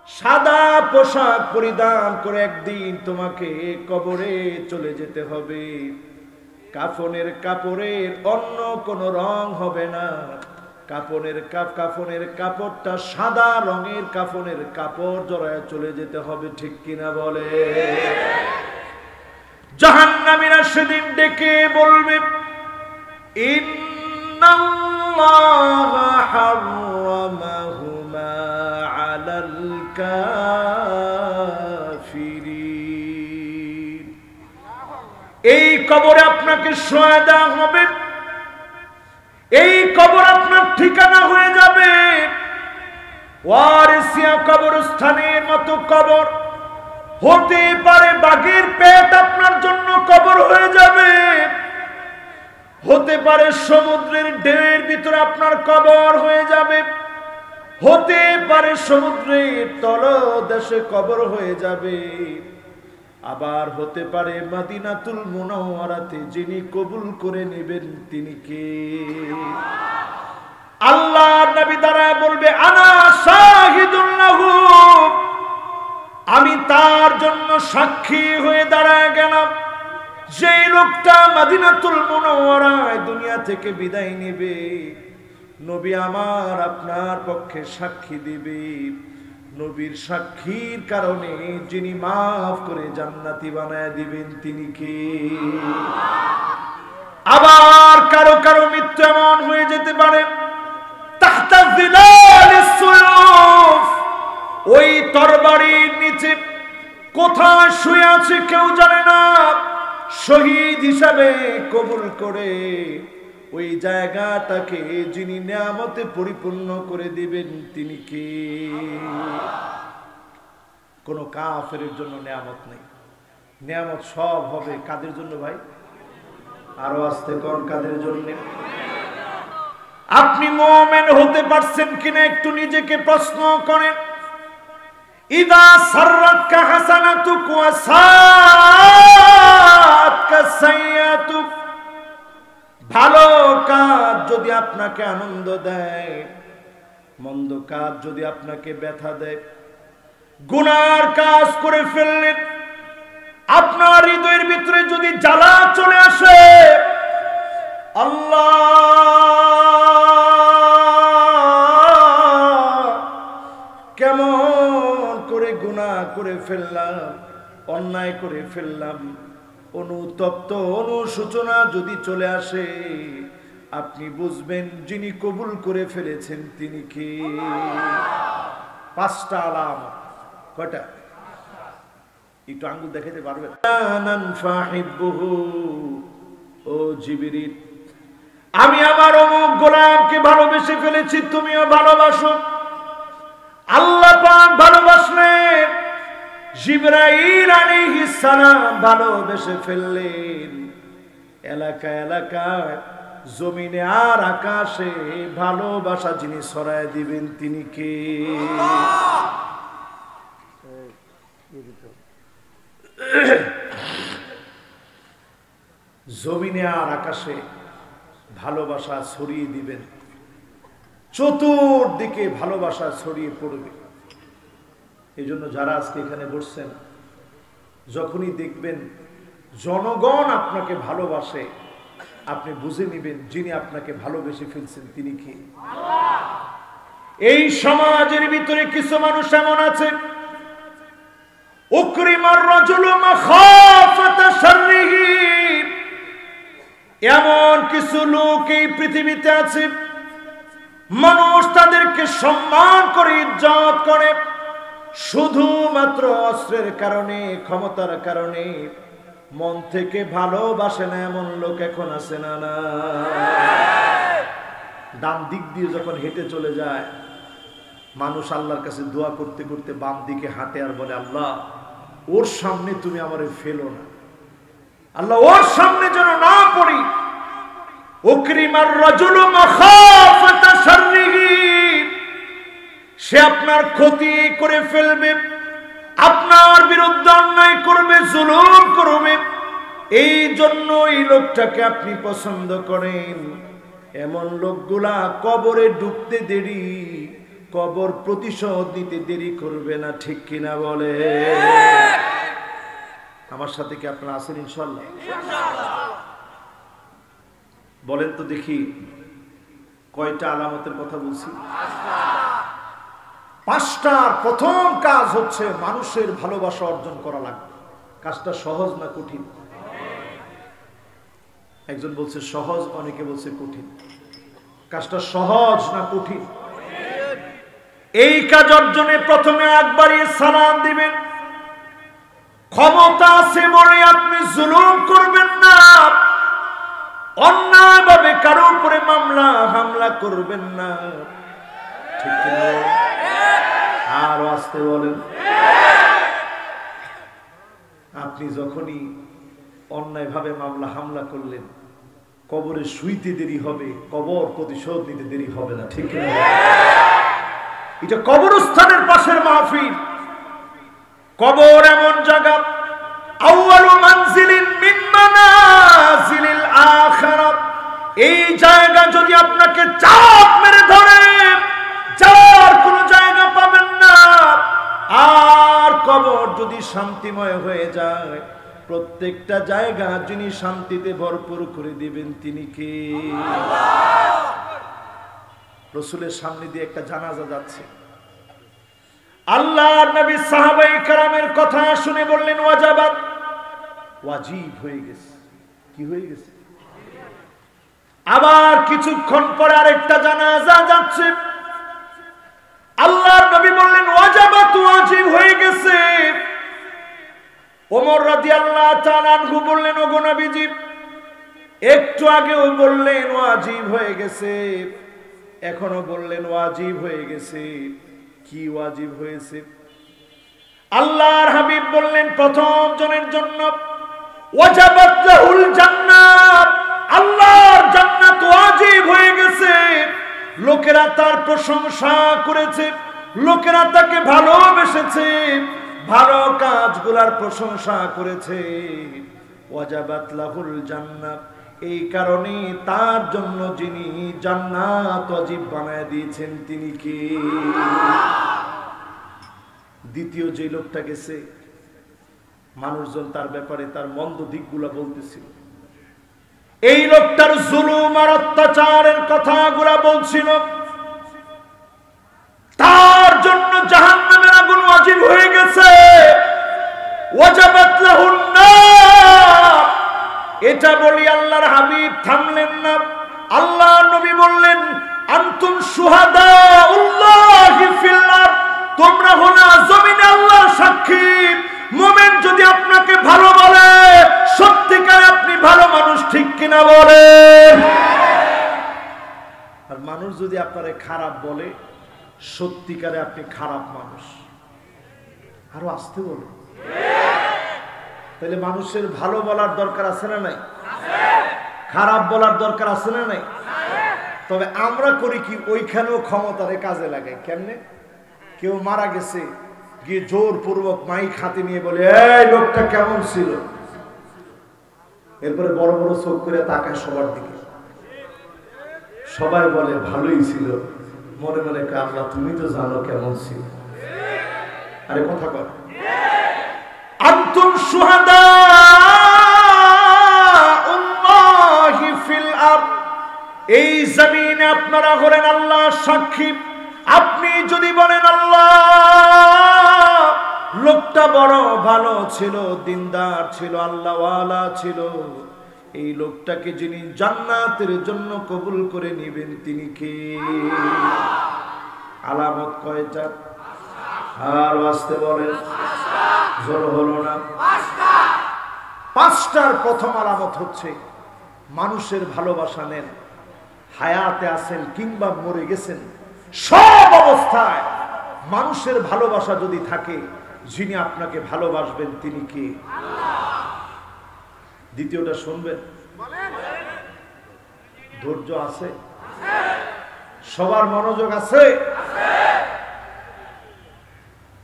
সাদা পোশাক পরিধান করে একদিন তোমাকে কবরে চলে যেতে হবে। কাফনের কাপড়ের অন্য কোনো রং হবে না। কাফনের কাপড়টা সাদা রঙের কাফনের কাপড় জড়ায় চলে যেতে হবে, ঠিক কিনা বলে? জাহান্নামীরা সেদিন ডেকে বলবে, ইন্নাল্লাহা হারামাহুমা আলাল কাফিরিন। এই কবরে আপনাকে শোয়া দেওয়া হবে, এই কবর আপনার ঠিকানা হয়ে যাবে। ওয়ারিসিয়া কবরস্থানের মতো কবর হতে পারে, বাঘের পেট আপনার জন্য কবর হয়ে যাবে। হতে পারে সমুদ্রের ঢেউয়ের ভিতরে আপনার কবর হয়ে যাবে। হতে পারে সমুদ্রের তলদেশে কবর হয়ে যাবে। আবার হতে পারে মদিনাতুল মুনাওয়ারাতে যিনি কবুল করে নেবেন তিনি কে? আল্লাহর নবী দাঁড়ায় বলবে, আনা শাহিদুন লাহু, আমি তার জন্য সাক্ষী হয়ে দাঁড়ায় গেলাম। যেই লোকটা মদিনাতুল মুনাওয়ারায় দুনিয়া থেকে বিদায় নেবে, নবী আমার আপনার পক্ষে সাক্ষী দিবে। নবীর সাক্ষীর কারণে যিনি মাফ করে জান্নাতি বানায় দিবেন তিনি কে? আবার কারো কারো মৃত্যু এমন হয়ে যেতে পারে, তাহতা জিলালিস সুয়ুফ, ওই তরবারির নিচে কোথায় শুয়ে আছে কেউ জানে না। শহীদ হিসাবে কবুল করে ওই জায়গাটাকে যিনি নিয়ামতে পরিপূর্ণ করে দিবেন তিনি কে? কোন কাফেরের জন্য নিয়ামত নেই। নিয়ামত সব হবে কাদের জন্য ভাই? আরো আস্তে কোন কাদের জন্য? আপনি মুমিন হতে পারছেন কিনা একটু নিজেকে প্রশ্ন করেন। ইদা সাররাতকা হাসানাতুক ওয়া সাআতকা সাইয়াতুক, ভালো কাজ যদি আপনাকে আনন্দ দেয়, মন্দ কাজ যদি আপনাকে ব্যথা দেয়, গুনার কাজ করে ফেললেন, আপনার হৃদয়ের ভিতরে যদি জ্বালা চলে আসে, আল্লাহ কেমন করে গুনাহ করে ফেললাম, অন্যায় করে ফেললাম, অনুতপ্ত অনুশোচনা যদি চলে আসে, আপনি বুঝবেন যিনি কবুল করে ফেলেছেন তিনি কে? পাঁচটা আলামত। কয়টা? একটু আঙ্গুল দেখাতে পারবেন? ও জিবরিল, আমি আমার অমুক গোলামকে ভালোবেসে ফেলেছি, তুমিও ভালোবাসো। আল্লাহ পাক ভালোবাসলেন, জিবরাইল আলাইহিস সালাম ভালোবেসে ফেললেন। এলাকায় এলাকায়, জমিনে আর আকাশে ভালোবাসা যিনি ছড়ায় দিবেন তিনি কে? জমিনে আর আকাশে ভালোবাসা ছড়িয়ে দিবেন, চতুর্দিকে ভালোবাসা ছড়িয়ে পড়বে। এই জন্য যারা আজকে এখানে বসছেন, যখনই দেখবেন জনগণ আপনাকে ভালোবাসে, আপনি বুঝে নেবেন যিনি আপনাকে ভালোবেসে ফেলছেন তিনি কি? এই সমাজের ভিতরে কিছু মানুষ এমন আছে, উকরিমার রাজুলু মাখাফাতা শাররিহি, এমন কিছু লোক এই পৃথিবীতে আছে, মানুষ তাদেরকে সম্মান করে, ইজ্জত করে, শুধুমাত্র অস্ত্রের কারণে, ক্ষমতার কারণে মন থেকে ভালোবাসে না। এমন লোক এখন আছে না? না, ডান দিক দিয়ে যখন হেঁটে চলে যায়, মানুষ আল্লাহর কাছে দোয়া করতে করতে বাম দিকে হাঁটে আর বলে, আল্লাহ ওর সামনে তুমি আমারে ফেলো না, আল্লাহ ওর সামনে যেন না পড়ি। উকরিমার রাজুলু মাখাফাতা শাররিহি, সে আপনার ক্ষতি করে ফেলবে, আপনার বিরুদ্ধে অন্যায় করবে, জুলুম করবে। এই জন্য এই লোকটাকে আপনি পছন্দ করেন। এমন লোকগুলা কবরে ডুবতে দেরি, কবর প্রতিশোধ নিতে দেরি করবে না, ঠিক কিনা বলে? আমার সাথে কি আপনারা আছেন ইনশাআল্লাহ? বলেন তো দেখি, কয়টা আলামতের কথা বলছি? পাঁচটার প্রথম কাজ হচ্ছে মানুষের ভালোবাসা অর্জন করা লাগবে। কাজটা সহজ না কঠিন? একজন বলছে সহজ, অনেকে বলছে কঠিন। কাজটা সহজ না কঠিন? এই কাজ অর্জনে প্রথমে একবারই সালাম দিবেন। ক্ষমতা আছে বলে আপনি জুলুম করবেন না, অন্যায়ভাবে কারো উপরে মামলা হামলা করবেন না, ঠিক কিনা? আর আসতে বলেন। আপনি যখনই অন্যায়ভাবে মামলা হামলা করলেন, কবরে শুইতে দেরি হবে, কবর প্রতিশোধ নিতে দেরি হবে না, ঠিক কিনা? এটা কবরস্থানের পাশের মাহফিল। কবর এমন জায়গা, আউয়ালু মানজিলিন মিন মানাজিলিল আখিরাত। এই জায়গা যদি আপনাকে চাপ মেরে ধরে, যাওয়ার কোনো জায়গা পাবেন না। আর কবর যদি শান্তিময় হয়ে যায়, প্রত্যেকটা জায়গা যিনি শান্তিতে ভরপুর করে দিবেন তিনি কে? রাসূলের সামনে দিয়ে একটা জানাজা যাচ্ছে, আল্লাহর নবী সাহাবায়ে কেরামের কথা শুনে বললেন ওয়াজাবাত, ওয়াজিব হয়ে গেছে। কি হয়ে গেছে? আবার কিছুক্ষণ পরে আরেকটা জানাজা যাচ্ছে, আল্লাহর নবী বললেন ওয়াজাবাত, ওয়াজিব হয়ে গেছে। ওমর রাদিয়াল্লাহু তাআলা আনহু বললেন ওগো নবীজি, একটু আগেও বললেন ওয়াজিব হয়ে গেছে, এখনো বললেন ওয়াজিব হয়ে গেছে, কি ওয়াজিব হয়েছে? আল্লাহর হাবিব বললেন প্রথম জনের জন্য ওয়াজাবাত লাহুল জান্নাত, আল্লাহর জান্নাত ওয়াজিব হয়ে গেছে। লোকেরা তার প্রশংসা করেছে, লোকেরা তাকে ভালোবেসেছে, ভালো কাজগুলোর প্রশংসা করেছে। ওয়াজাবাত লাহুল জান্নাত, এই কারণে তার জন্য যিনি জান্নাত ওয়াজিব বানায় দিয়েছেন তিনি কে? দ্বিতীয় যে লোকটা গেছে, মানুষজন তার ব্যাপারে তার মন্দ দিকগুলো বলতেছিল, এই লোকটার জুলুম আর অত্যাচারের কথাগুলা বলছিল, তার জন্য জাহান্নামের আগুন ওয়াজিব হয়ে গেছে। ওয়াজাবাত লাহুন নার, এটা বলি আল্লাহর হাবিব থামলেন না। আল্লাহর নবী বললেন আনতুম শুহাদাউল্লাহি ফিল আরদ, তোমরা হলো জমিনে আল্লাহর সাক্ষী। মুমিন যদি আপনাকে ভালো বলে, সত্যিকারে আপনি ভালো মানুষ, ঠিক কিনা বলেন? আর মানুষ যদি আপনারে খারাপ বলে, সত্যিকারে আপনি খারাপ মানুষ। আরো আসতে বলে। তাহলে মানুষের ভালো বলার দরকার আছে না নাই? খারাপ বলার দরকার আছে না নাই? তবে আমরা করি কি, ওইখানেও ক্ষমতারে কাজে লাগাই। কেমনে? কেউ মারা গেছে, গিয়ে জোরপূর্বক মাইক হাতে নিয়ে বলে এই লোকটা কেমন ছিল, এরপরে বড় বড় চোখ করে তাকায় সবার দিকে, সবাই বলে ভালোই ছিল, মনে মনে আল্লাহ তুমি তো জানো কেমন ছিল। আরে কথা কর, আনতুম শুহাদাউল্লাহি ফিল আরদ, এই জমিনে আপনারা হলেন আল্লাহর সাক্ষী। আপনি যদি বলেন আল্লাহ লোকটা বড় ভালো ছিল, দিনদার ছিল, আল্লাহওয়ালা ছিল, এই লোকটাকে যিনি জান্নাতের জন্য কবুল করে নেবেন তিনি কে? আলামত কয়টা? আর আসতে বলেন, জোর হলো না? পাঁচটার প্রথম আলামত হচ্ছে মানুষের ভালোবাসা নেন। হায়াতে আছেন কিংবা মরে গেছেন, সব অবস্থায় মানুষের ভালোবাসা যদি থাকে, যিনি আপনাকে ভালোবাসবেন তিনি কে? দ্বিতীয়টা শুনবেন, ধৈর্য আছে? সবার মনোযোগ আছে?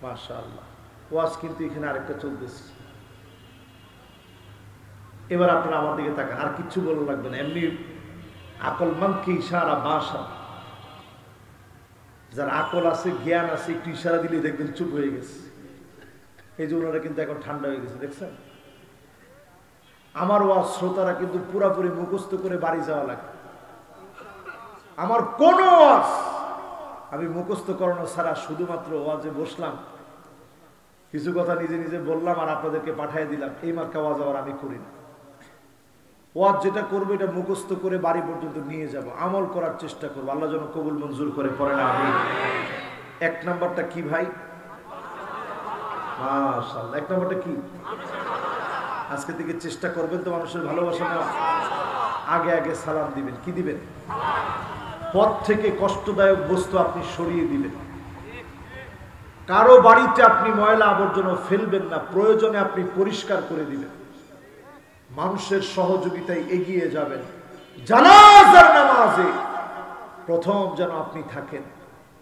মাশাআল্লাহ। ওয়াজ কিন্তু এখানে আরেকটা চলতেছে। এবার আপনারা আমার দিকে তাকান, আর কিচ্ছু বলা লাগবে না, এমনি আকল মান কি ইশারা ভাষা যার আকল আছে, জ্ঞান আছে, একটু ইশারা দিলে দেখবেন চুপ হয়ে গেছে। এই যে ওনারা কিন্তু এখন ঠান্ডা হয়ে গেছে, দেখছেন? আমার ওয়াজ শ্রোতারা কিন্তু পুরাপুরি মুখস্থ করে বাড়ি যাওয়া লাগে। আমার কোন ওয়াজ আমি মুখস্থ করানো ছাড়া শুধুমাত্র ওয়াজে বসলাম, কিছু কথা নিজে নিজে বললাম আর আপনাদেরকে পাঠিয়ে দিলাম, এই মার্কা ওয়াজ আবার আমি করি না। ওয়াজ যেটা করবো এটা মুখস্থ করে বাড়ি পর্যন্ত নিয়ে যাব, আমল করার চেষ্টা করবো। আল্লাহ যেন কবুল মঞ্জুর করে, পড়ে না আমি। এক নাম্বারটা কি ভাই? মাশাআল্লাহ, এক নাম্বারটা কি? আজকে থেকে চেষ্টা করবেন তো মানুষের ভালোবাসা নেওয়া। আগে আগে সালাম দিবেন। কি দিবেন? পথ থেকে কষ্টদায়ক বস্তু আপনি সরিয়ে দিবেন। কারো বাড়িতে আপনি ময়লা আবর্জনা ফেলবেন না, প্রয়োজনে আপনি পরিষ্কার করে দিবেন। মানুষের সহযোগিতায় এগিয়ে যাবেন। জানাজার নামাজে প্রথম যেন আপনি থাকেন,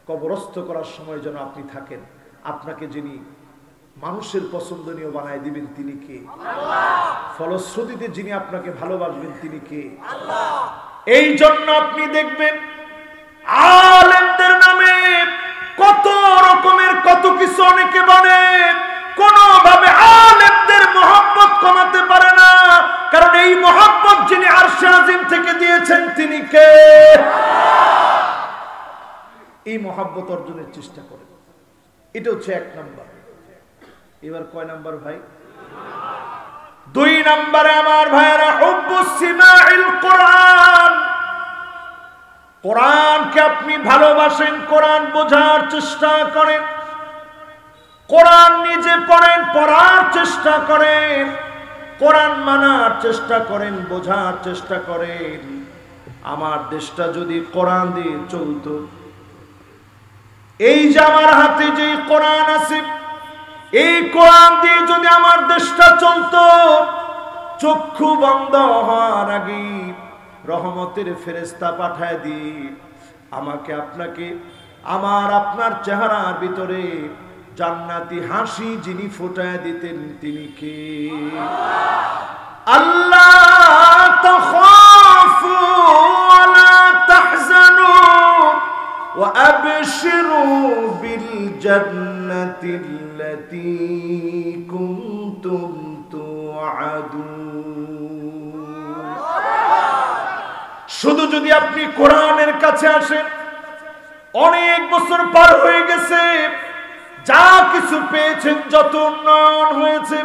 কবরস্থ করার সময় যেন আপনি থাকেন। আপনাকে যিনি মানুষের পছন্দনীয় বানায় দিবেন তিনি কে? ফলশ্রুতিতে যিনি আপনাকে ভালোবাসবেন তিনি কে? এই জন্য আপনি দেখবেন আলেমদের নামে কত রকমের কত কিছু অনেকে বলে, কোনোভাবে আলেমদের মহব্বত কমাতে পারে না। কারণ এই মহব্বত যিনি আরশে আজিম থেকে দিয়েছেন তিনি কে? এই মহব্বত অর্জনের চেষ্টা করেন। এটা হচ্ছে এক নাম্বার। এবার কয় নাম্বার ভাই? দুই নাম্বারে আমার ভাইয়েরা, হুব্বুস সিমাইল কোরআন। কোরআনকে আপনি ভালোবাসেন, কোরআন বোঝার চেষ্টা করেন, কোরআন নিজে পড়েন, পড়ার চেষ্টা করেন, কোরআন মানার চেষ্টা করেন, বোঝার চেষ্টা করেন। আমার দেশটা যদি কোরআন দিয়ে চলতো, এই যে আমার হাতে যে কোরআন আছে, এই কোরআন দিয়ে যদি আমার দেশটা চলতো, চক্ষু বন্ধ হওয়ার আগে রহমতের ফেরেশতা পাঠায় দিয়ে আমাকে আপনাকে আমার আপনার চেহারার ভিতরে জান্নাতি হাসি যিনি ফোটায় দিতেন তিনি কে? আল্লাহ তাখাফু ওয়া লা তাহজানু ওয়া আবশিরু বিল জান্নাতিল্লাতী কুনতুম তুআদুন। শুধু যদি আপনি কোরআনের কাছে আসেন, অনেক বছর পার হয়ে গেছে, যা কিছু পেয়েছেন, যত উন্নয়ন হয়েছে,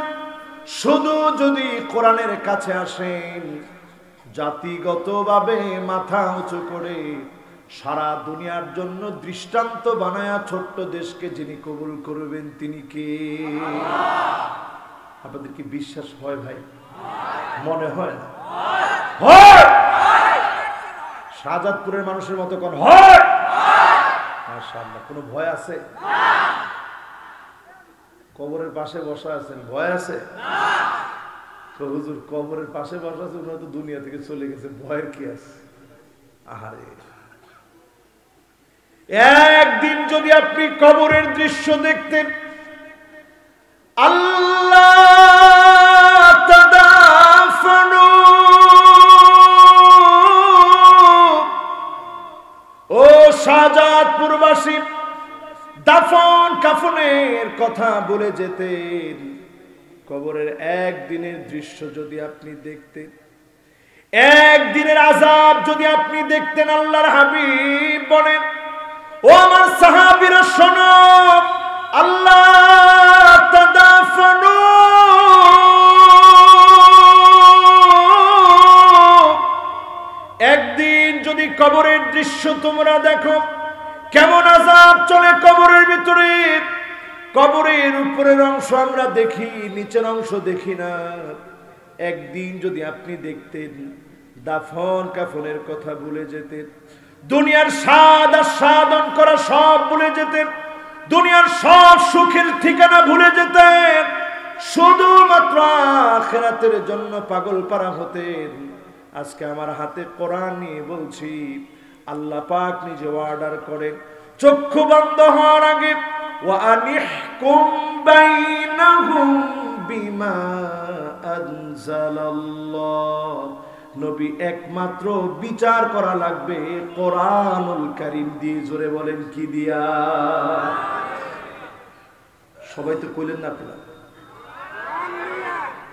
শুধু যদি কোরআনের কাছে আসেন, জাতিগতভাবে মাথা উঁচু করে সারা দুনিয়ার জন্য দৃষ্টান্ত বানায়া ছোট্ট দেশকে যিনি কবুল করবেন তিনি কে? আপনাদের কি বিশ্বাস হয় ভাই? মনে হয় না? হয়। শাহজাদপুরের মানুষের মতো কোন হয়? মাশাআল্লাহ। কোনো ভয় আছে? কবরের পাশে বসা আছেন, ভয় আছে? তো হুজুর কবরের পাশে বসা আছে, ওনারা তো দুনিয়া থেকে চলে গেছে, ভয়ের কি আছে? আহারে, একদিন যদি আপনি কবরের দৃশ্য দেখতেন, আল্লাহ তাদাফানু, ও শাহজাদপুরবাসী, দাফন কাফনের কথা বলে যেতেন। কবরের একদিনের দৃশ্য যদি আপনি দেখতেন, একদিনের আযাব যদি আপনি দেখতেন, আল্লাহর হাবিব বলেন, ও আমার সাহাবীরা শোনো, আল্লাহ তাদাফানু, একদিন যদি কবরের দৃশ্য তোমরা দেখো, কেমন আযাব চলে কবরের ভিতরে। কবরের উপরের অংশ আমরা দেখি, নিচের অংশ দেখি না। একদিন যদি আপনি দেখতেন, দাফন কাফনের কথা ভুলে যেতেন, দুনিয়ার স্বাদ আস্বাদন করা সব ভুলে যেতেন, দুনিয়ার সব সুখের ঠিকানা ভুলে যেতেন, শুধুমাত্র আখিরাতের জন্য পাগল পারা হতেন। আজকে আমার হাতে কোরআন নিয়ে বলছি, আল্লাহ পাক নিজে অর্ডার করে, চক্ষু বন্ধ হওয়ার আগে, ওয়া আনিহকুম বাইনাহুম বিমা আনজালাল্লাহ, নবী একমাত্র বিচার করা লাগবে কোরআনুল কারীম দিয়ে। জোরে বলেন কি দিয়া? সবাই তো কইলেন না আপনারা,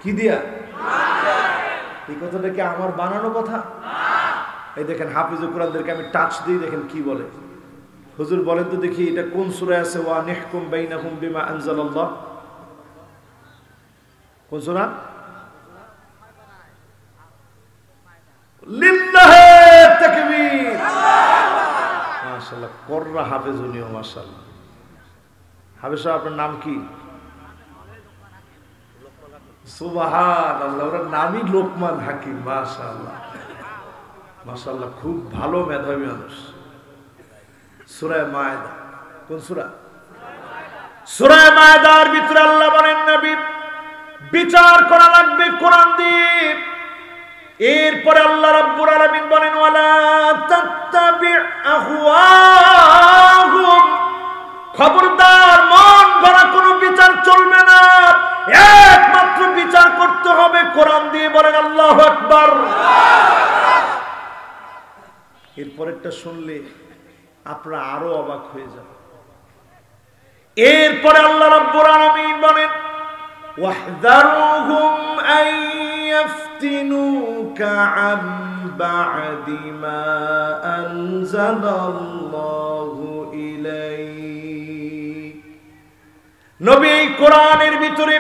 কি দিয়া? এই কথাটা কি আমার বানানো কথা? এই দেখেন হাফিজুল কোরআনদেরকে আমি টাচ দিই, দেখেন কি বলে। হুজুর বলেন তো দেখি এটা কোন সূরায় আছে? ওয়া নিহকুম বাইনাহুম বিমা আনজালাল্লাহ, কোন সূরা? লিল্লাহি তাকবীর। মাশাআল্লাহ, কররা হাফেজ উনিও মাশাআল্লাহ। হাফেজ সাহেব আপনার নাম কি? সুবহানাল্লাহ, ওর নামই লোকমান হাকিম। মাশাআল্লাহ মাশাআল্লাহ, খুব ভালো মেধাবী মানুষ। সূরা মায়েদা, কোন সূরা? সূরা মায়েদার ভিতরে আল্লাহ বলেন নবী বিচার করা লাগবে কোরআন দিয়ে। এরপরে আল্লাহ রাব্বুল আলামিন বলেন ওয়ালা তাত্তাবি আহওয়াহুম, খবরদার মন গড়া কোনো বিচার চলবে না, একমাত্র বিচার করতে হবে কোরআন দিয়ে। বলেন আল্লাহু আকবার। এরপরেরটা শুনলে আপনারা আরো অবাক হয়ে যাবেন। এরপরে আল্লাহ রাব্বুল আলামিন বলেন ওয়াহযারুহুম আন ইয়াফতিনুকা আন বা'দি মা আনজালাল্লাহু ইলাইক। নবী এই কোরআনের ভিতরে,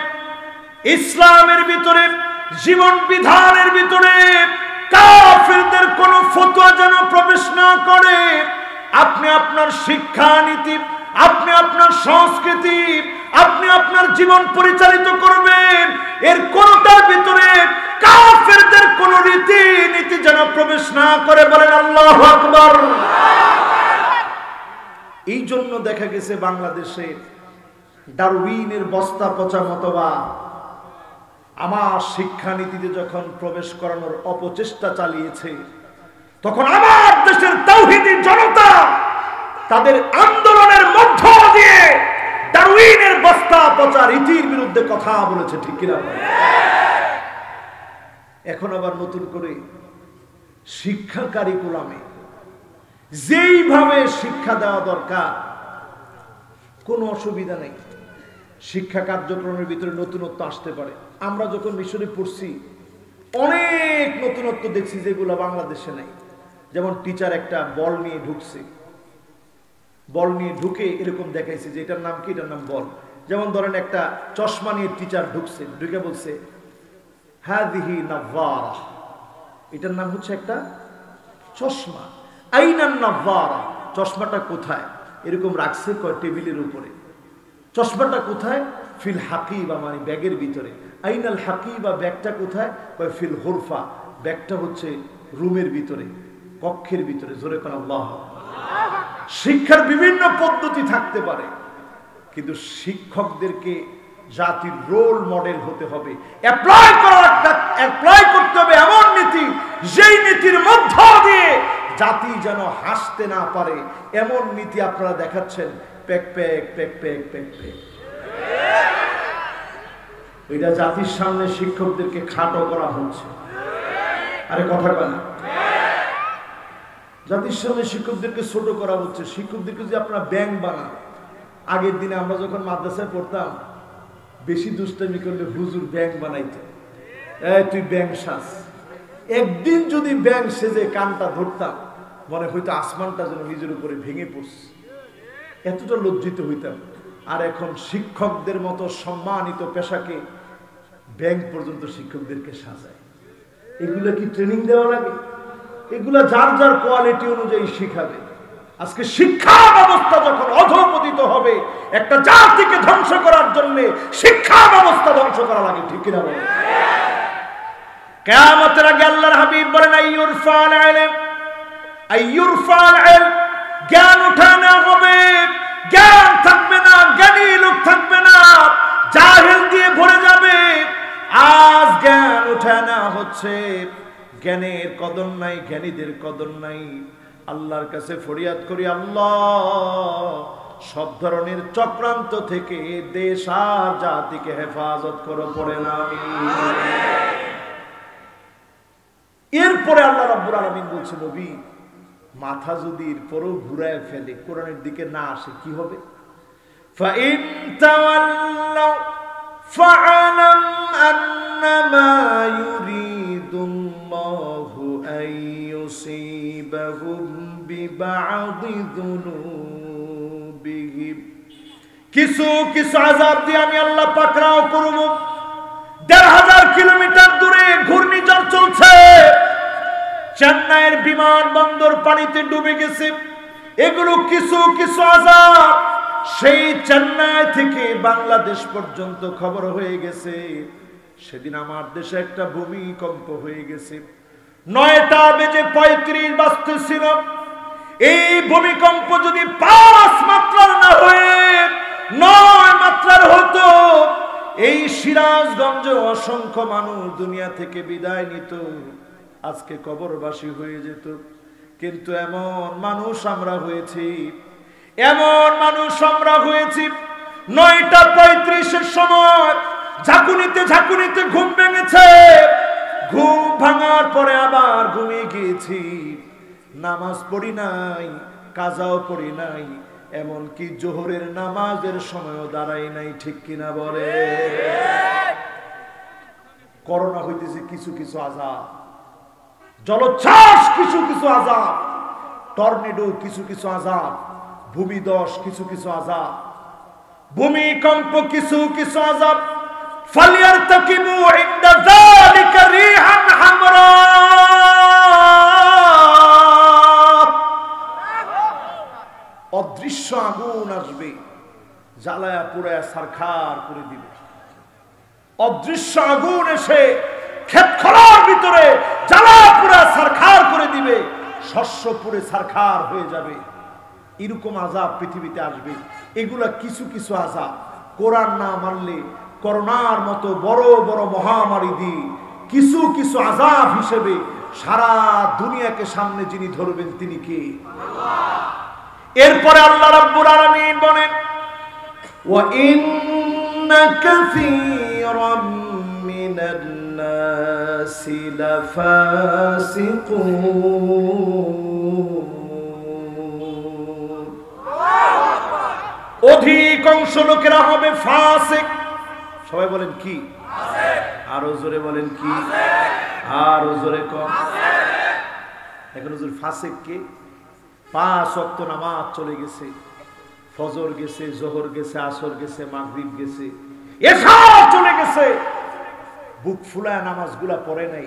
ইসলামের ভিতরে, জীবন বিধানের ভিতরে কাফিরদের কোন ফতোয়া যেন প্রবেশ না করে। আপনি আপনার শিক্ষানীতি, আপনি আপনার সংস্কৃতি, আপনি আপনার জীবন পরিচালিত করবেন, এর কোনটার ভিতরে কাফিরদের কোন রীতি নীতি যেন প্রবেশ না করে। বলেন আল্লাহু আকবার। এই জন্য দেখা গেছে বাংলাদেশে ডারউইনের বস্তা পচা মতবাদ আমার শিক্ষানীতিতে যখন প্রবেশ করানোর অপচেষ্টা চালিয়েছে, তখন আমার দেশের তাওহীদি জনতা তাদের আন্দোলনের মধ্য দিয়ে ডারউইনের বস্তা পচা রীতির বিরুদ্ধে কথা বলেছে। ঠিক কিনা? এখন আবার নতুন করে শিক্ষা কারিকুলামে যেইভাবে শিক্ষা দেওয়া দরকার কোনো অসুবিধা নেই, শিক্ষা কার্যক্রমের ভিতরে নতুনত্ব আসতে পারে। আমরা যখন মিশরে পড়ছি অনেক নতুনত্ব দেখছি যেগুলো বাংলাদেশে নেই। যেমন টিচার একটা বল নিয়ে ঢুকছে, বল নিয়ে ঢুকে এরকম দেখাইছে যে এটার নাম কি, এটার নাম বল। যেমন ধরেন একটা চশমা নিয়ে টিচার ঢুকছে, ঢুকে বলছে হাযিহি নাযযারা, এটার নাম হচ্ছে একটা চশমা। আইনান নাযযারা, চশমাটা কোথায়? এরকম রাখছে কয় টেবিলের উপরে। চশমাটা কোথায়? ফিল হাকিবা, মানে ব্যাগের ভিতরে। আইনাল হাকিবা, ব্যাগটা কোথায়? কয় ফিল হুরফা, ব্যাগটা হচ্ছে রুমের ভিতরে, কক্ষের ভিতরে। জোরে কোন আল্লাহ। শিক্ষার বিভিন্ন পদ্ধতি থাকতে পারে, কিন্তু শিক্ষকদেরকে জাতির রোল মডেল হতে হবে, অ্যাপ্লাই করতে হবে এমন নীতি, যেই নীতির মধ্য দিয়ে জাতি যেন হাসতে না পারে এমন নীতি আপনারা দেখাচ্ছেন। Pack pack pack pack pack pack, এটা জাতির সামনে শিক্ষকদেরকে খাটো করা হচ্ছে। আরে কথা বলেন, জাতির সামনে শিক্ষকদেরকে ছোট করা হচ্ছে। শিক্ষকদেরকে যদি আপনারা ব্যাঙ বানান, আগের দিনে আমরা যখন মাদ্রাসায় পড়তাম বেশি দুষ্টামি করলে হুজুর ব্যাঙ বানাইতে, তুই ব্যাঙ সাজ। একদিন যদি ব্যাঙ সেজে কানটা ধরতাম, মনে হইতো আসমানটা যেন নিজের উপরে ভেঙে পড়ছে, এতটা লজ্জিত হইতাম। আর এখন শিক্ষকদের মতো সম্মানিত পেশাকে ব্যাঙ পর্যন্ত শিক্ষকদেরকে সাজায়। এগুলো কি ট্রেনিং দেওয়া লাগে? এগুলা যার যার কোয়ালিটি অনুযায়ী শিখাবে। আজকে শিক্ষা ব্যবস্থা যখন অধঃপতিত হবে, একটা জাতিকে ধ্বংস করার জন্য শিক্ষা ব্যবস্থা ধ্বংস করা লাগে। ঠিক কিনা বলেন? কিয়ামতের আগে আল্লাহর হাবিব বলেন আইয়ুরফাল ইলম, আইয়ুরফাল ইলম, জ্ঞান উঠানো হবে। জ্ঞান থাকবে না, জ্ঞানী লোক থাকবে না, জাহেল দিয়ে ভরে যাবে। আজ জ্ঞান উঠানো হচ্ছে, জ্ঞানের কদর নাই, জ্ঞানীদের কদর নাই। আল্লাহর কাছে ফরিয়াদ করি, আল্লাহ সব ধরনের চক্রান্ত থেকে দেশ আর জাতিকে হেফাজত করো, পড়ে না আমিন। এরপরে আল্লাহ রাব্বুল আলামিন বলছেন, নবী মাথা যদি এরপরও ঘুরায় ফেলে, কোরআনের দিকে না আসে, কি হবে? فَإِن تَوَلَّوْا فَاعْلَمْ أَنَّمَا يُرِيدُ اللَّهُ أَن يُصِيبَهُم بِبَعْضِ ذُنُوبِهِمْ। কিছু কিছু আযাব দিয়ে আমি আল্লাহ পাকড়াও করব। ১,৫০০ কিলোমিটার দূরে ঘূর্ণিঝড় চলছে, চেন্নাইয়ের বিমানবন্দর পানিতে ডুবে গেছে। এগুলো কিছু কিছু আযাব সেই চেন্নাই থেকে বাংলাদেশ পর্যন্ত খবর হয়ে গেছে। সেদিন আমার দেশে একটা ভূমিকম্প হয়ে গেছে, ৯:৩৫ বাজতেছিল। এই ভূমিকম্প যদি ৫ মাত্রার না হয়ে ৯ মাত্রার হতো, এই সিরাজগঞ্জে অসংখ্য মানুষ দুনিয়া থেকে বিদায় নিত, আজকে কবরবাসী হয়ে যেত। কিন্তু এমন মানুষ আমরা হয়েছি, এমন মানুষ আমরা হয়েছি, ৯:৩৫-এর সময় ঝাঁকুনিতে ঝাঁকুনিতে ঘুম ভেঙেছে। ঘুম ভাঙার পরে আবার ঘুমিয়ে গিয়েছি, নামাজ পড়ি নাই, কাজাও পড়ি নাই, এমনকি জোহরের নামাজের সময়ও দাঁড়াই নাই। ঠিক কিনা বলে? করোনা হইতেছে কিছু কিছু আযাব, জলোচ্ছ্বাস কিছু কিছু আযাব, টর্নেডো কিছু কিছু আযাব, ভূমিধস কিছু কিছু আযাব, ভূমিকম্প কিছু কিছু আযাব। ফালিয়ারতাকিবু ইনদা যালিকা রিহান হামরা, অদৃশ্য আগুন আসবে, জ্বালায়া পুড়ায়া ছারখার করে দিবে। অদৃশ্য আগুন এসে ক্ষেতখলার ভিতরে জ্বালা পুড়া ছারখার করে দিবে, শস্য পুড়ে ছারখার হয়ে যাবে। এরকম আযাব পৃথিবীতে আসবে। এগুলা কিছু কিছু আযাব। কোরআন না মানলে করোনার মতো বড় বড় মহামারী দিয়ে কিছু কিছু আযাব হিসেবে সারা দুনিয়াকে সামনে যিনি ধরবেন তিনি কে? এরপরে আল্লাহ রাব্বুল আলামিন বলেন, ওয়া ইন্না কাসীরাম মিনান নাসি লাফাসিকুন। অধিকাংশ লোকেরা হবে ফাসিক। সবাই বলেন কি? আরো জোরে বলেন কি? আরো জোরে কম। এখন হুজুর ফাসিক কে? ৫ ওয়াক্ত নামাজ চলে গেছে, ফজর গেছে, জোহর গেছে, আসর গেছে, মাগরিব গেছে, এশা চলে গেছে, বুক ফুলায় নামাজগুলা পড়ে নাই।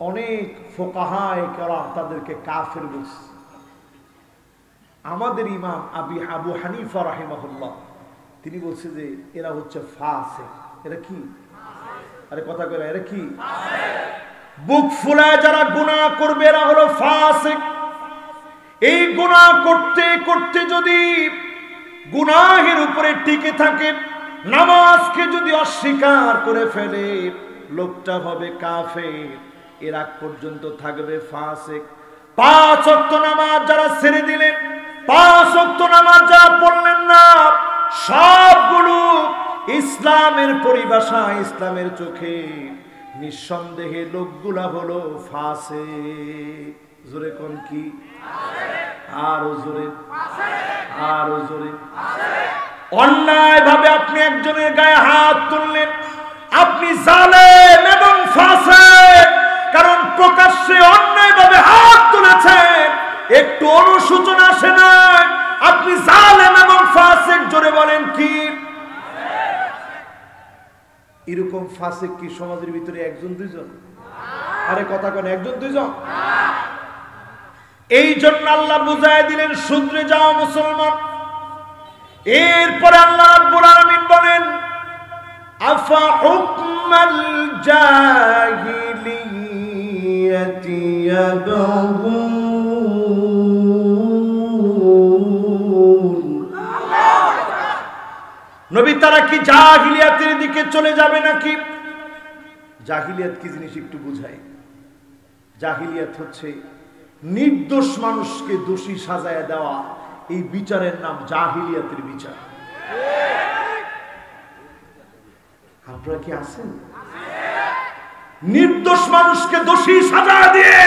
অনেক ফুকাহায়ে কেরাম তাদেরকে কাফের বলছে। আমাদের ইমাম আবু হানিফা রাহিমাহুল্লাহ তিনি বলছে যে এরা হচ্ছে ফাসিক। এরা কি? আরে কথা কইরা, এরা কি? বুক ফুলায় যারা গুনাহ করবে এরা হলো ফাসিক। এই গুনাহ করতে করতে যদি গুনাহের উপরে টিকে থাকে, নামাজকে যদি অস্বীকার করে ফেলে, লোকটা হবে কাফের। এর আগ পর্যন্ত থাকবে ফাসিক। ৫ ওয়াক্ত নামাজ যারা ছেড়ে দিলেন, ৫ ওয়াক্ত নামাজ যারা পড়লেন না, সবগুলো ইসলামের পরিভাষা, ইসলামের চোখে নিঃসন্দেহে লোকগুলা হলো ফাসিক। জোরে কোন কি? আরো জোরে, আরো জোরে। অন্যায় ভাবে আপনি একজনের গায়ে হাত তুললেন, আপনি জালেম এবং ফাসিক। কারণ প্রকাশ্যে অন্যায় ভাবে হাত তুলেছেন, একটু অনুশোচনা আসে না, আপনি জালেম এবং ফাসিক। জোরে বলেন কি? এরকম ফাসিক কি সমাজের ভিতরে একজন দুইজন? আরে কথা কোন, একজন দুইজন? এই জন্য আল্লাহ বুঝায় দিলেন, শুধরে যাও মুসলমান। এরপরে আল্লাহ রাব্বুল আলামিন বলেন, আফা হুকমাল জাহিলিয়াতি ইয়াবগুন। নবী তারা কি জাহিলিয়াতের দিকে চলে যাবে নাকি? জাহিলিয়াত কি জিনিস একটু বুঝাই। জাহিলিয়াত হচ্ছে নির্দোষ মানুষকে দোষী সাজায় দেওয়া। এই বিচারের নাম জাহিলিয়াতের বিচার। আপনারা কি আছেন? নির্দোষ মানুষকে দোষী সাজা দিয়ে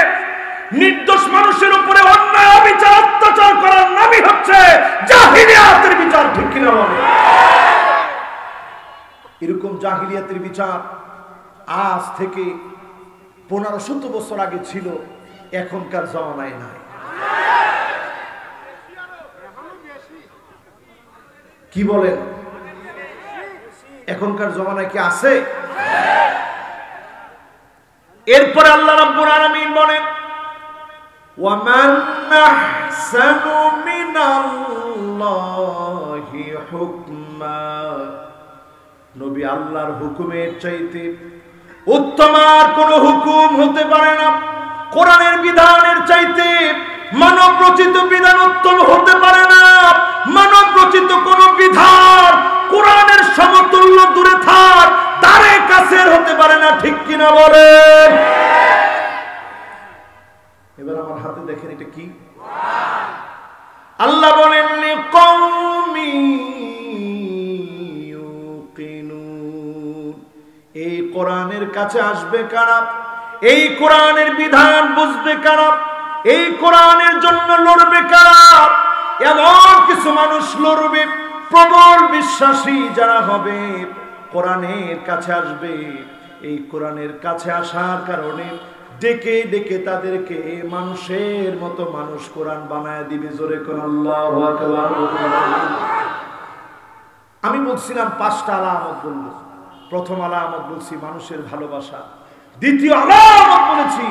নির্দোষ মানুষের উপরে অন্যায় অবিচার অত্যাচার করার নামই হচ্ছে জাহিলিয়াতের বিচার, ঠিক কিনা বলে? এরকম জাহিলিয়াতের বিচার আজ থেকে 1500 বছর আগে ছিল, এখনকার জমানায় নাই। কি বলেন? এখনকার জমানায় কি আছে? এরপরে আল্লাহ রাব্বুল আলামিন বলেন, ওয়ামান আহসানু মিনাল্লাহি হুকমা, নবী আল্লাহর হুকুমের চাইতে উত্তম আর কোন হুকুম হতে পারে না। কোরআনের বিধানের চাইতে মানব রচিত বিধান উত্তম হতে পারে না। মানব রচিত কোন বিধান কোরআনের সমতুল্য দূরে থাক, তারে কাছের হতে পারে না, ঠিক কিনা বলেন? এবার আমার হাতে দেখেন, এটা কি? আল্লাহ বলেন, লিকাউমি ইউকিনুন, এই কোরআনের কাছে আসবে কারা? এই কোরআনের বিধান বুঝবে কারা? এই কোরআনের জন্য লড়বে কারা? এমন কিছু মানুষ লড়বে, প্রবল বিশ্বাসী যারা হবে, কোরআনের কাছে আসবে। এই কোরআনের কাছে আসার কারণে ডেকে ডেকে তাদেরকে মানুষের মতো মানুষ কোরআন বানায় দিবে। জোরে কোন আল্লাহু আকবার। আমি বলছিলাম 5টা আলামত বলবো। প্রথম আলামত বলছি মানুষের ভালোবাসা। দ্বিতীয় আলামত বলেছি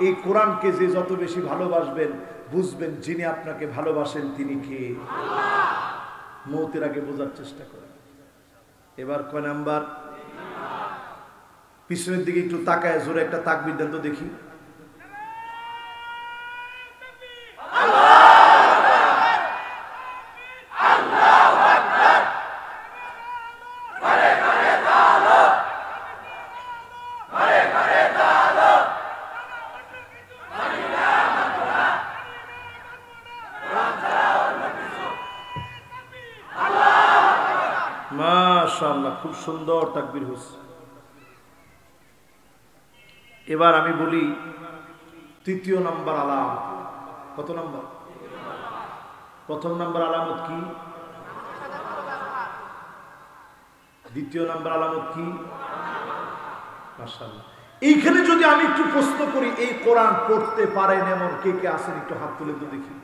এই কোরআনকে যে যত বেশি ভালোবাসবেন, বুঝবেন যিনি আপনাকে ভালোবাসেন তিনি কে। মৌতের আগে বোঝার চেষ্টা করেন। এবার কয় নাম্বার? পিছনের দিকে একটু তাকায় জোরে একটা তাকবীর দেন তো দেখি। মাশাআল্লাহ, খুব সুন্দর তাকবীর হচ্ছে। এবার আমি বলি তৃতীয় নাম্বার আলামত। কত নাম্বার? প্রথম নাম্বার আলামত কি? দ্বিতীয় নাম্বার আলামত কি? মাশাআল্লাহ। এইখানে যদি আমি একটু প্রশ্ন করি, এই কোরআন পড়তে পারেন এমন কে কে আছেন? একটু হাত তুলে তো দেখি।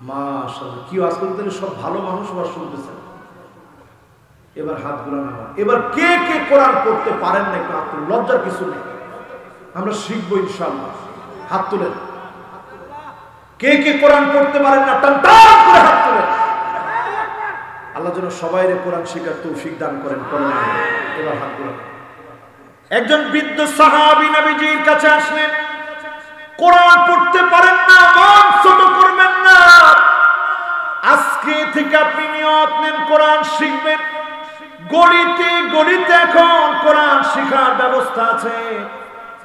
মাশাআল্লাহ, কি আজকাল তাহলে সব ভালো মানুষ আবার শুনতেছেন। এবার হাত গুলান আমার। এবার কে কে কোরআন পড়তে পারেন না একটু হাত তুলে, লজ্জার কিছু নেই, আমরা শিখবো ইনশাআল্লাহ। হাত তুলেন। কে কে কোরআন পড়তে পারেন না টান টান করে হাত তুলেন। আল্লাহ যেন সবাইরে কোরআন শেখার তৌফিক দান করেন। এবার হাত গুলান। একজন বৃদ্ধ সাহাবী নবীজির কাছে আসলেন। কোরআন পড়তে পারেন না, মন ছোট করবেন না। আজকে থেকে আপনি নিয়ত নেন কোরআন শিখবেন। গলিতে গলিতে এখন কোরআন শেখার ব্যবস্থা আছে।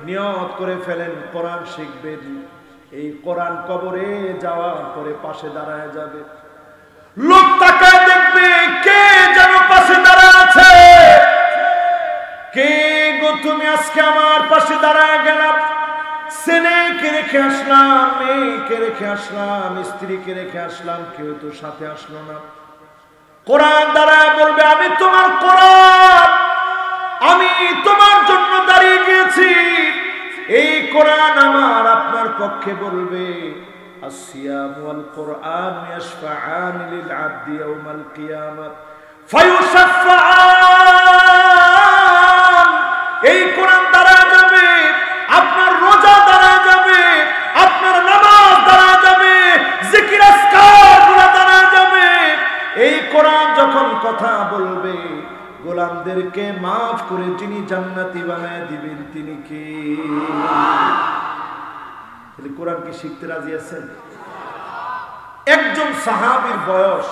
নিয়ত করে ফেলেন কোরআন শিখবেন। এই কোরআন কবরে যাওয়ার পরে পাশে দাঁড়ায় যাবে, লোক তাকায় দেখবে কে যেন পাশে দাঁড়ায় আছে। কে গো তুমি আজকে আমার পাশে দাঁড়ায় গেলাম? ছেলেকে রেখে আসলাম, মেয়েকে রেখে আসলাম, স্ত্রীকে রেখে আসলাম, কেউ তো সাথে আসলো না। কোরআন দাঁড়ায় বলবে, আমি তোমার কোরআন, আমি তোমার জন্য দাঁড়িয়ে গিয়েছি। এই কোরআন আমার আপনার পক্ষে বলবে, আসিয়াম ওয়াল কোরআন ইয়াশফাআন লিল আবদি ইয়াউমাল কিয়ামাহ ফায়ুশাফাআন। এই কোরআন দাঁড়ায় যাবে, আপনার রোজা দাঁড়ায় যাবে, আপনার নামাজ দাঁড়ায় যাবে, জিকির আজকারগুলো দাঁড়ায় যাবে। এই কোরআন যখন কথা বলবে, গোলামদেরকে মাফ করে যিনি জান্নাতি বানায় দিবেন তিনি কে? তাহলে কোরআন কি শিখতে রাজি আছেন? একজন সাহাবীর বয়স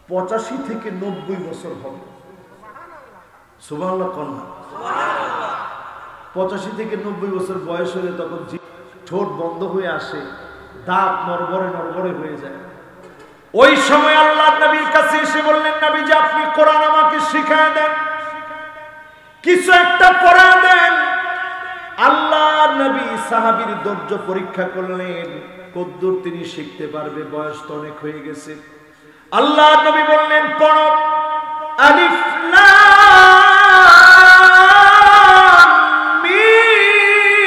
85 থেকে 90 বছর হবে। সুবহানাল্লাহ কোন না? 85 থেকে 90 বছর বয়স হলে তখন ঠোঁট বন্ধ হয়ে আসে, দাঁত নড়বড়ে নড়বড়ে হয়ে যায়। ওই সময় আল্লাহ নবীর কাছে এসে বললেন, নবীজি আপনি কোরআন আমাকে শিখায় দেন। কিছু একটা পড়া দেন। আল্লাহ নবী সাহাবীর ধৈর্য পরীক্ষা করলেন, কদ্দুর তিনি শিখতে পারবে, বয়স তো অনেক হয়ে গেছে। আল্লাহ নবী বললেন পড়ো, আলিফ লাম মিম।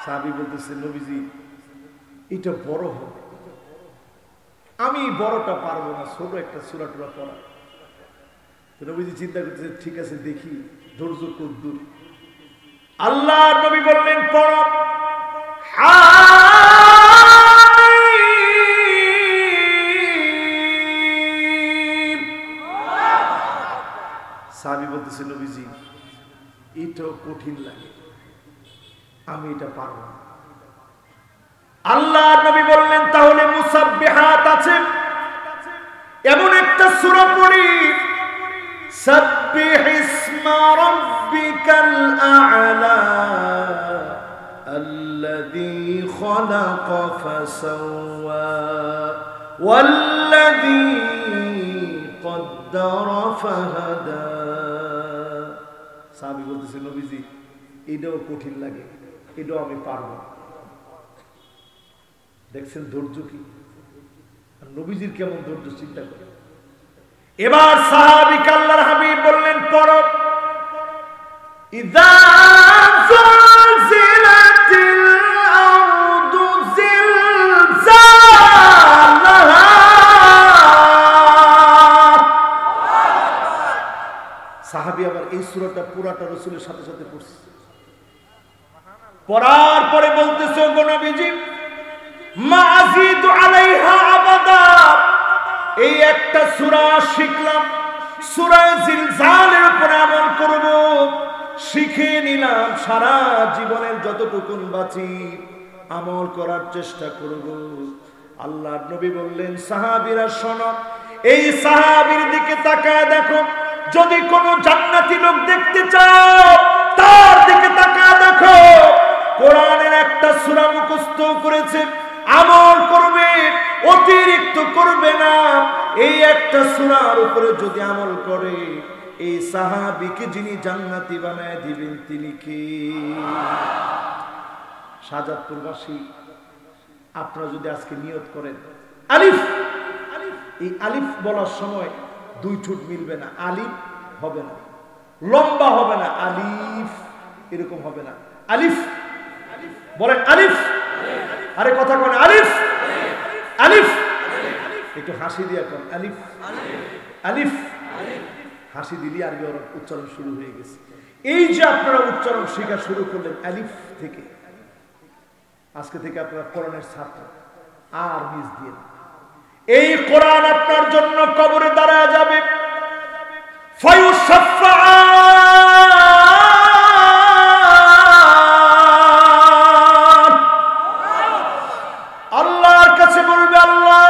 সাহাবী বলতেছে নবীজি এটা বড় হবে, আমি বড়টা পারবো না, ছোট একটা সূরা টুরা পড়া। নবীজি চিন্তা করতেছে ঠিক আছে দেখি ধৈর্য কদ্দুর। আল্লাহ নবী বললেন পড়ো, হামিম। সাহাবী বলতেছে নবীজি এটাও কঠিন লাগে, আমি এটা পারবো না। আল্লাহ নবী বললেন তাহলে মুসাব্বিহাত আছে, এমন একটা সূরা পড়ি, সাব্বিহ ইসমা রাব্বিকাল আ'লা আল্লাযী খালাকা ফাসাওয়া ওয়াল্লাযী কদ্দারা ফাহাদা। সাহাবী বলতেছে নবীজি এটাও কঠিন লাগে, এটাও আমি পারবো না। দেখছেন ধৈর্য কি, নবীজির কেমন ধৈর্য চিন্তা করে। এবার সাহাবী আল্লাহর হাবিব বললেন পড়ো, ইযা যুলজিলাতিল আরদু জিলজালাহা। সাহাবী আবার এই সূরাটা পুরাটা রাসূলের সাথে সাথে পড়ছে, পড়ার পরে বলতেছে গো নবীজি মা আযীদু আলাইহা আবাদা, এই একটা সূরা শিখলাম, সূরা জিলজালের উপর আমল করব, শিখে নিলাম, সারা জীবনের যতটুকু বাঁচি আমল করার চেষ্টা করব। আল্লাহর নবী বললেন সাহাবীরা শোনো, এই সাহাবীর দিকে তাকায় দেখো, যদি কোনো জান্নাতি লোক দেখতে চাও তার দিকে তাকায় দেখো, কোরআনের একটা সূরা মুখস্থ করেছে, আমল করবে, অতিরিক্ত করবে না। এই একটা সূরার উপরে যদি আমল করে, এই সাহাবীকে যিনি জান্নাতি বানায় দিবেন তিনি কি? শাহজাদপুরবাসী আপনারা যদি আজকে নিয়ত করেন আলিফ, এই আলিফ বলার সময় দুই ঠোঁট মিলবে না, আলিফ হবে না, লম্বা হবে না, আলিফ এরকম হবে না, আলিফ বলেন আলিফ, আরে কথা কোন আলিফ, আলিফ একটু হাসি দিয়ে কোন আলিফ, আলিফ হাসি দিলি আরবি উচ্চারণ শুরু হয়ে গেছে। এই যে আপনারা উচ্চারণ শেখা শুরু করলেন আলিফ থেকে, আজকে থেকে আপনারা কোরআনের ছাত্র, আর মিস দিয়ে এই কোরআন আপনার জন্য কবরে দাঁড়ায় যাবে, আল্লাহর কাছে বলবে আল্লাহ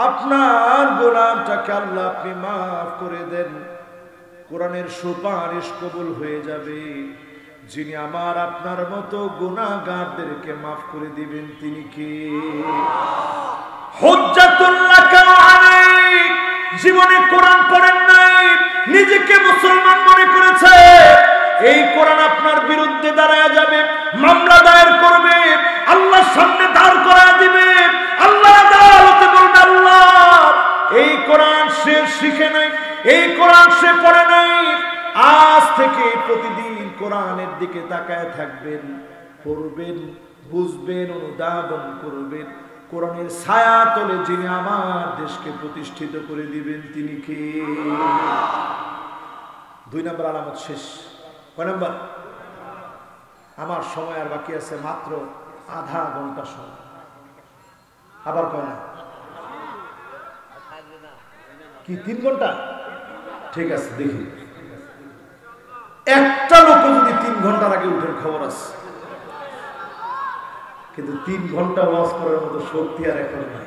আপনার গোলামটাকে আল্লাহ আপনি মাফ করে দেন, কোরআনের সুপারিশ কবুল হয়ে যাবে। যিনি আমার আপনার মতো গুনাহগারদেরকে মাফ করে দিবেন তিনি কে? হুজ্জাতুল লাকা আলাইক। জীবনে কোরআন পড়েন নাই, নিজেকে মুসলমান মনে করেছে, এই কোরআন আপনার বিরুদ্ধে দাঁড়ায় যাবে, মামলা দায়ের করবে, আল্লাহর সামনে দাঁড় করায় দিবে, আল্লাহ আদালতে বলবে আল্লাহ এই কোরআন সে শিখে নাই, এই কোরআন সে পড়ে নাই, আজ থেকে প্রতিদিন কোরআনের দিকে তাকায় থাকবেন, পড়বেন, বুঝবেন, অনুধাবন করবেন, কোরআনের ছায়া তলে যিনি আমার দেশকে প্রতিষ্ঠিত করে দিবেন তিনি কে? 2 নম্বর আলামত শেষ। কয় নম্বর? আমার সময় আর বাকি আছে মাত্র আধা ঘন্টা সময়। আবার কয় না কি 3 ঘন্টা? ঠিক আছে, দেখি একটা লোক যদি 3 ঘন্টার আগে উঠের খবর আছে, কিন্তু 3 ঘন্টা ওয়াজ করার মতো শক্তি আর এখন নাই।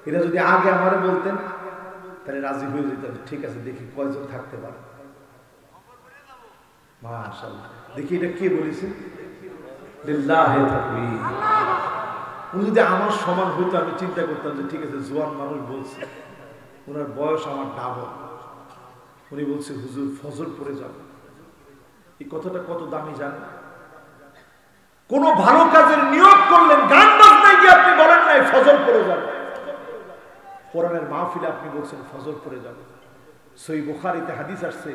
এটা যদি আগে আমারে বলতেন তাহলে রাজি হয়ে যেতাম। ঠিক আছে, দেখি কয়জন থাকতে পারে। মাশাআল্লাহ, দেখি এটা কে বলেছে? লিল্লাহি তাকবীর। উনি যদি আমার সমান হইতো আমি চিন্তা করতাম যে ঠিক আছে, জোয়ান মানুষ বলছে, ওনার বয়স আমার ডাবল, উনি বলছে হুজুর ফজর পড়ে যাব। এই কথাটা কত দামি জানেন? কোন ভালো কাজের নিয়ত করলেন, গান বাজনায় গিয়ে আপনি বলেন নাই ফজর পড়ে যাব। কোরআনের মাহফিলে আপনি বলছেন ফজর পড়ে যাব। সহিহ বুখারীতে হাদিস আসছে,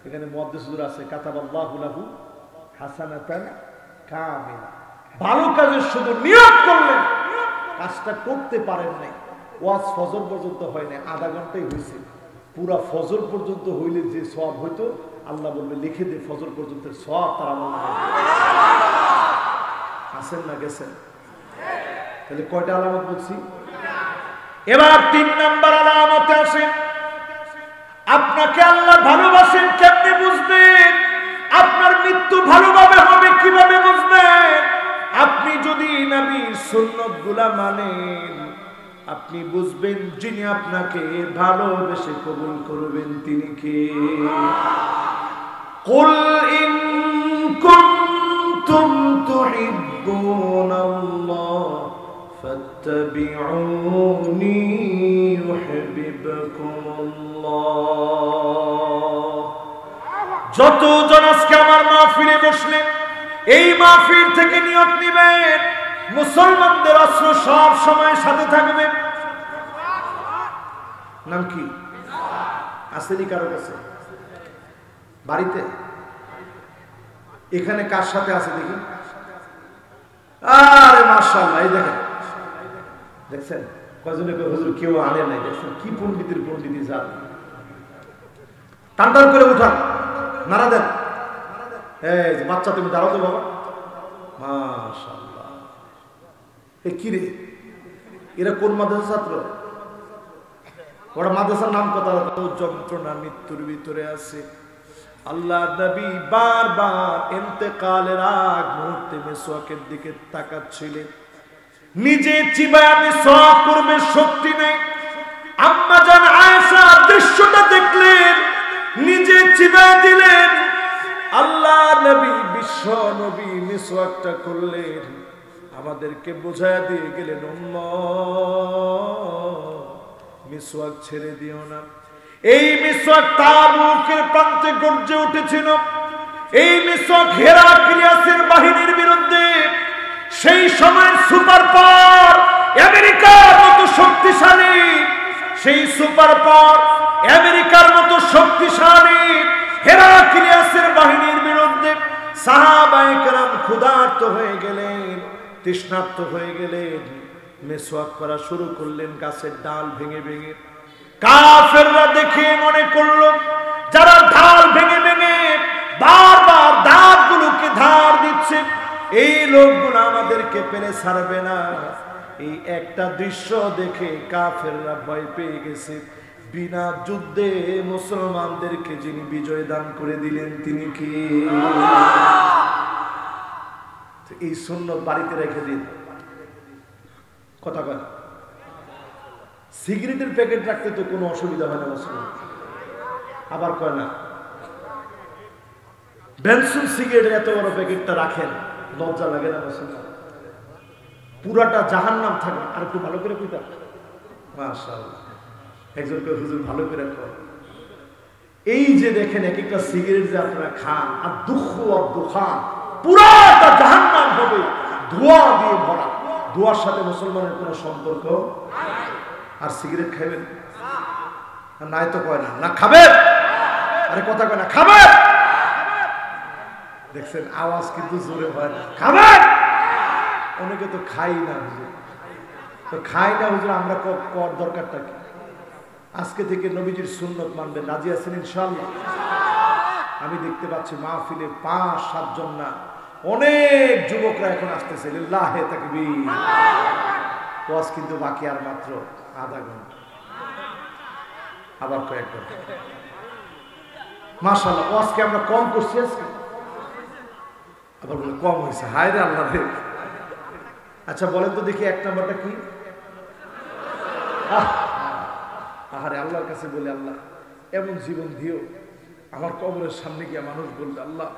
এখানে মুহাদ্দিস হুজুর আছে, কাতাবাল্লাহু লাহু হাসানাতান কামিলা। ভালো কাজের শুধু নিয়ত করলেন, কাজটা করতে পারেন নাই, ওয়াজ ফজর পর্যন্ত হয় নাই, আধা ঘন্টাই হয়েছে। পুরা ফজর পর্যন্ত হইলে যে সওয়াব হইতো, আল্লাহ বলবে লিখে দে ফজর পর্যন্ত সওয়াব তার আমল নামায়। আছেন না গেছেন? তাহলে কয়টা আলামত বলছি? এবার 3 নাম্বার আলামতে আসেন। আপনাকে আল্লাহ ভালোবাসেন কেমনে বুঝবেন? আপনার মৃত্যু ভালোভাবে হবে কিভাবে বুঝবেন? আপনি যদি নবীর সুন্নাতগুলা মানেন, আপনি বুঝবেন যিনি আপনাকে ভালোবেসে কবুল করবেন তিনি কে। কুল ইন কুনতুম তুহিব্বুনাল্লাহ ফাত্তাবিউনি ইউহিব্বুকুমুল্লাহ। যতজন আজকে আমার মাহফিলে বসলেন, এই মাহফিল থেকে নিয়ত নেবেন মুসলমানদের অস্ত্র সব সময় সাথে থাকবে। নাম কি? আসেনি কারো কাছে? বাড়িতে? এখানে কার সাথে আছে দেখি? আরে মাশাআল্লাহ, এই দেখেন, দেখছেন কয়জনে কয় হুজুর কেউ আনে নাই। দেখছেন কি পণ্ডিতের পণ্ডিতি জাত। টানটান করে উঠান, নাড়া দেন। এই যে বাচ্চা, তুমি দাঁড়াও তো বাবা। মাশাআল্লাহ। এ কি রে, এরা কোন মাদ্রাসার ছাত্র? ওরা মাদ্রাসার নাম কথা। যন্ত্রণা মৃত্যুর ভিতরে আছে। আল্লাহ নবী বারবার ইন্তেকালের আগ মুহূর্তে মিসওয়াকের দিকে তাকাচ্ছিলেন। নিজে চিবায় মিসওয়াক করবে শক্তি নেই। আম্মা জান আয়েশা দৃশ্যটা দেখলেন, নিজে চিবায় দিলেন। আল্লাহ নবী বিশ্ব নবী মিসওয়াকটা করলেন, আমাদেরকে বোঝায় দিয়ে গেলেন উম্মত মিসওয়াক ছেড়ে দিও না। এই মিসওয়াক তাবুকের প্রান্তে গর্জে উঠেছিল। এই মিসওয়াক হেরাক্লিয়াসের বাহিনীর বিরুদ্ধে, সেই সময় সুপার পাওয়ার আমেরিকার মতো শক্তিশালী, সেই সুপার পাওয়ার আমেরিকার মতো শক্তিশালী হেরাক্লিয়াসের বাহিনীর বিরুদ্ধে সাহাবায়ে কেরাম ক্ষুধার্ত হয়ে গেলেন, তৃষ্ণার্ত হয়ে গেলেন। মিসওয়াক করা শুরু করলেন গাছের ডাল ভেঙে ভেঙে। কাফেররা দেখে মনে করলো যারা ঢাল ভেঙে ভেঙে বারবার দাঁতগুলোকে ধার দিচ্ছে, এই লোকগুলো আমাদেরকে পেলে ছাড়বে না। এই একটা দৃশ্য দেখে কাফেররা ভয় পেয়ে গেছে। বিনা যুদ্ধে মুসলমানদেরকে যিনি বিজয় দান করে দিলেন তিনি কি? এই সুন্নত বাড়িতে রেখে দিন। কথা কথা, সিগারেটের প্যাকেট রাখতে তো কোনো অসুবিধা হয় না মুসলমান। আবার কয় না বেনসুন সিগারেটের এত বড় প্যাকেটটা রাখেন, লজ্জা লাগে না মুসলমান? পুরাটা জাহান্নাম থাকে। আর একটু ভালো করে কইতা মাশাআল্লাহ। একজনকে হুজুর ভালো করে কয়, এই যে দেখেন এক একটা সিগারেট যে আপনারা খান, আর দুঃখ আর দুখান, পুরাটা জাহান্নাম হবে, ধোঁয়া দিয়ে ভরা। ধোঁয়ার সাথে মুসলমানের কোনো সম্পর্ক। আর সিগারেট খাবেন নাই তো কয় না, না খাবেন। আরে কথা কয় না, খাবেন। দেখছেন আওয়াজ কিন্তু জোরে হয় না, খাবেন। অনেকে তো খাই না হুজুর, তো খাই না হুজুর, আমরা কর দরকারটা কি? আজকে থেকে নবীজির সুন্নত মানবেন, রাজি আছেন ইনশাআল্লাহ? আমি দেখতে পাচ্ছি মাহফিলে 5-7 জন না, অনেক যুবকরা এখন আসতেছে। লিল্লাহে তাকবীর। ওয়াজ কিন্তু বাকি আর মাত্র আধা ঘন্টা, আবার কয়েক ঘন্টা। মাশাআল্লাহ, ওয়াজকে আমরা কম করছি আজকে, আবার বলে কম হয়েছে। হায় রে আল্লাহ রে। আচ্ছা বলেন তো দেখি 1 নম্বরটা কি? আহারে আল্লাহর কাছে বলে, আল্লাহ এমন জীবন দিও আমার কবরের সামনে গিয়ে মানুষ বলবে আল্লাহ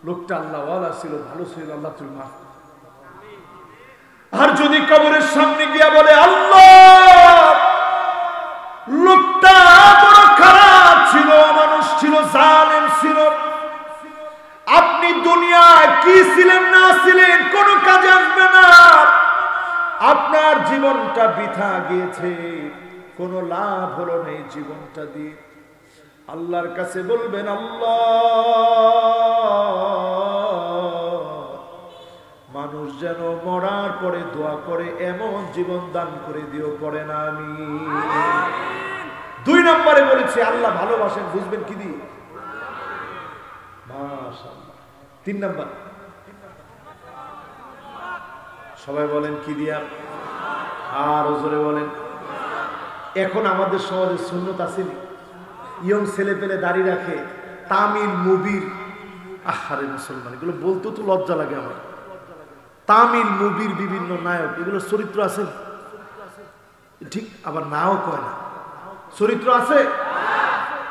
লোকটা আল্লাহ ওয়ালা ছিল, ভালো ছিল, আল্লাহ তুমি মাফ। আর যদি কবরের সামনে গিয়া বলে, আল্লাহ, লোকটা বড় খারাপ ছিল, মানুষ ছিল, জালেম ছিল। আপনি দুনিয়ায় কি ছিলেন না ছিলেন কোনো কাজে আসবে না। আপনার জীবনটা বৃথা গিয়েছে, কোনো লাভ হলো না এই জীবনটা দিয়ে। আল্লাহর কাছে বলবেন, আল্লাহ, মানুষ যেন মরার পরে দোয়া করে এমন জীবন দান করে দিও, পড়ে না আমি। 2 নম্বরে বলেছি আল্লাহ ভালোবাসেন, বুঝবেন কি দিয়ে? মাশাআল্লাহ। 3 নম্বর সবাই বলেন কি দিয়া? আর জোরে বলেন। এখন আমাদের সমাজে সুন্নত আছে, ইয়ং ছেলে পেলে দাড়ি রাখে, তামিল মুভির, আহারে মুসলমান, এগুলো বলতে তো লজ্জা লাগে আমার। তামিল মুভির বিভিন্ন নায়ক, এগুলো চরিত্র আছে ঠিক, আবার নাও কয় না, চরিত্র আছে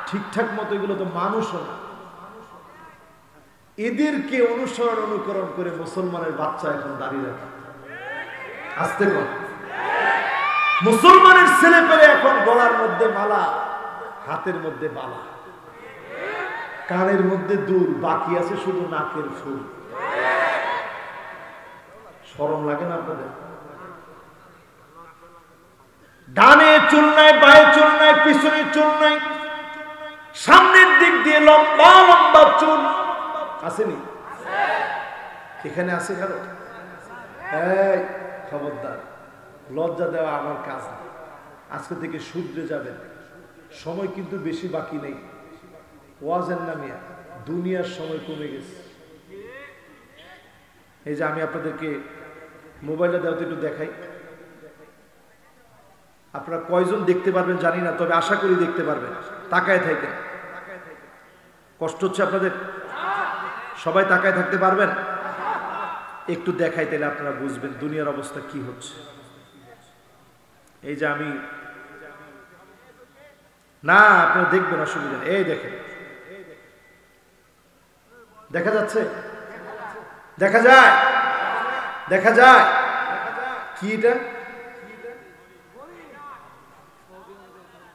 ঠিকঠাক মতো, এগুলো তো মানুষও না। এদেরকে অনুসরণ অনুকরণ করে মুসলমানের বাচ্চা এখন দাঁড়িয়ে রাখে। আসতে কর, মুসলমানের ছেলে পেলে এখন গলার মধ্যে মালা, হাতের মধ্যে বালা, কানের মধ্যে দুল, বাকি আছে শুধু নাকের ফুল। শরম লাগে না আপনাদের? ডানে চুল নাই, বায়ে চুল নাই, পিছনে চুল নাই, সামনের দিক দিয়ে লম্বা লম্বা চুল আসেনি? এখানে আছে কারো? এই খবরদার, লজ্জা দেওয়া আমার কাজ না। আজকে থেকে শুধরে যাবেন, সময় কিন্তু বেশি বাকি নেই। ওয়াজের নামিয়া দুনিয়ার সময় কমে গেছে। এই যে আমি আপনাদেরকে মোবাইলে দেওয়া একটু দেখাই, আপনারা কয়জন দেখতে পারবেন জানি না, তবে আশা করি দেখতে পারবেন। তাকায় থাকেন, কষ্ট হচ্ছে আপনাদের? সবাই তাকায় থাকতে পারবেন? একটু দেখাই, তাহলে আপনারা বুঝবেন দুনিয়ার অবস্থা কি হচ্ছে। এই যে আমি, না আপনারা দেখবেন, অসুবিধা নেই। এই দেখেন, দেখা যাচ্ছে? দেখা যায়? দেখা যায় কি এটা?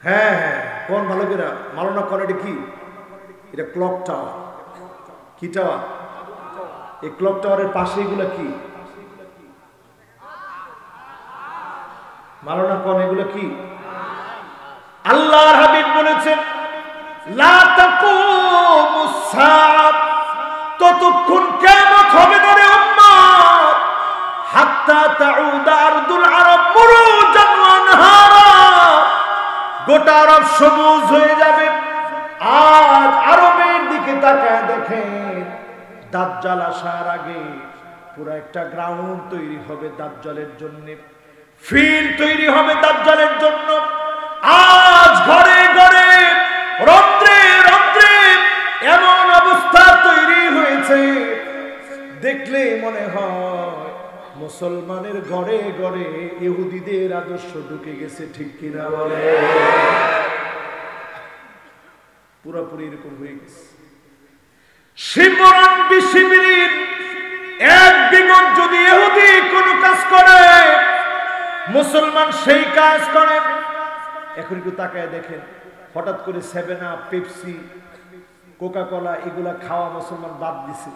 হ্যাঁ হ্যাঁ, কোন ভালো করে মালনা কোন, এটা কি? এটা ক্লক টাওয়ার। কি টাওয়ার? এই ক্লক টাওয়ারের পাশে এগুলো কি? মালনা কোন, এগুলো কি? আল্লাহর হাবিব বলেছেন, লা তাকুমুস সাআত, ততক্ষণ কিয়ামত হবে না রে উম্মত, হাত্তা তাউদ আরদুল আরব মুরুজান ওয়া আনহারা, গোটা আরব সবুজ হয়ে যাবে। আজ আরবের দিকে তাকায় দেখেন, দাজ্জাল আসার আগে পুরো একটা গ্রাউন্ড তৈরি হবে দাজ্জালের জন্য, ফিল্ড তৈরি হবে দাজ্জালের জন্য। আজ ঘরে ঘরে, রন্ধ্রে রন্ধ্রে এমন অবস্থা তৈরি হয়েছে, দেখলে মনে হয় মুসলমানের ঘরে ঘরে ইহুদিদের আদর্শ ঢুকে গেছে, ঠিক কিনা বলে? পুরোপুরি এরকম হয়ে গেছে। শিবরণ বিশিবিরিন এক বিগত যদি ইহুদি কোন কাজ করে, মুসলমান সেই কাজ করে। এখন একটু তাকায় দেখেন, হঠাৎ করে 7 আপ, পেপসি, কোকা কোলা এগুলা খাওয়া মুসলমান বাদ দিছে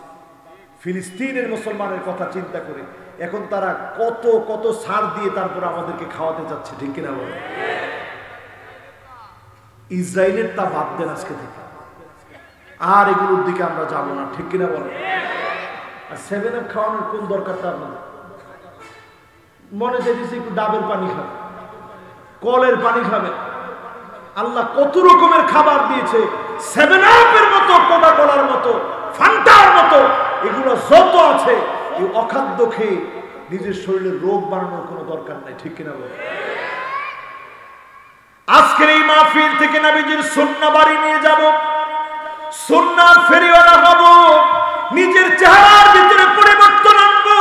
ফিলিস্তিনের মুসলমানের কথা চিন্তা করে। এখন তারা কত কত ছাড় দিয়ে তারপর আমাদেরকে খাওয়াতে যাচ্ছে, ঠিক কিনা বলে? ইসরায়েলের তা বাদ দেন আজকে থেকে, আর এগুলোর দিকে আমরা যাবো না, ঠিক কিনা বলে? আর 7 আপ খাওয়ানোর কোন দরকারটা আপনাদের? মনে চাইছে একটু ডাবের পানি খাবে, কলের পানি খাবে। আল্লাহ কত রকমের খাবার দিয়েছে, 7 আপের মতো, কোকা কোলার মতো, ফান্টার মতো, এগুলো যত আছে, এই অখাদ্য খেয়ে নিজের শরীরে রোগ বানানোর কোনো দরকার নাই, ঠিক কিনা বলে? আজকের এই মাহফিল থেকে নবীজির সুন্নাহ বাড়ি নিয়ে যাব, সুন্নাহর ফেরিওয়ালা হব, নিজের চেহারার ভিতরে পরিবর্তন আনবো।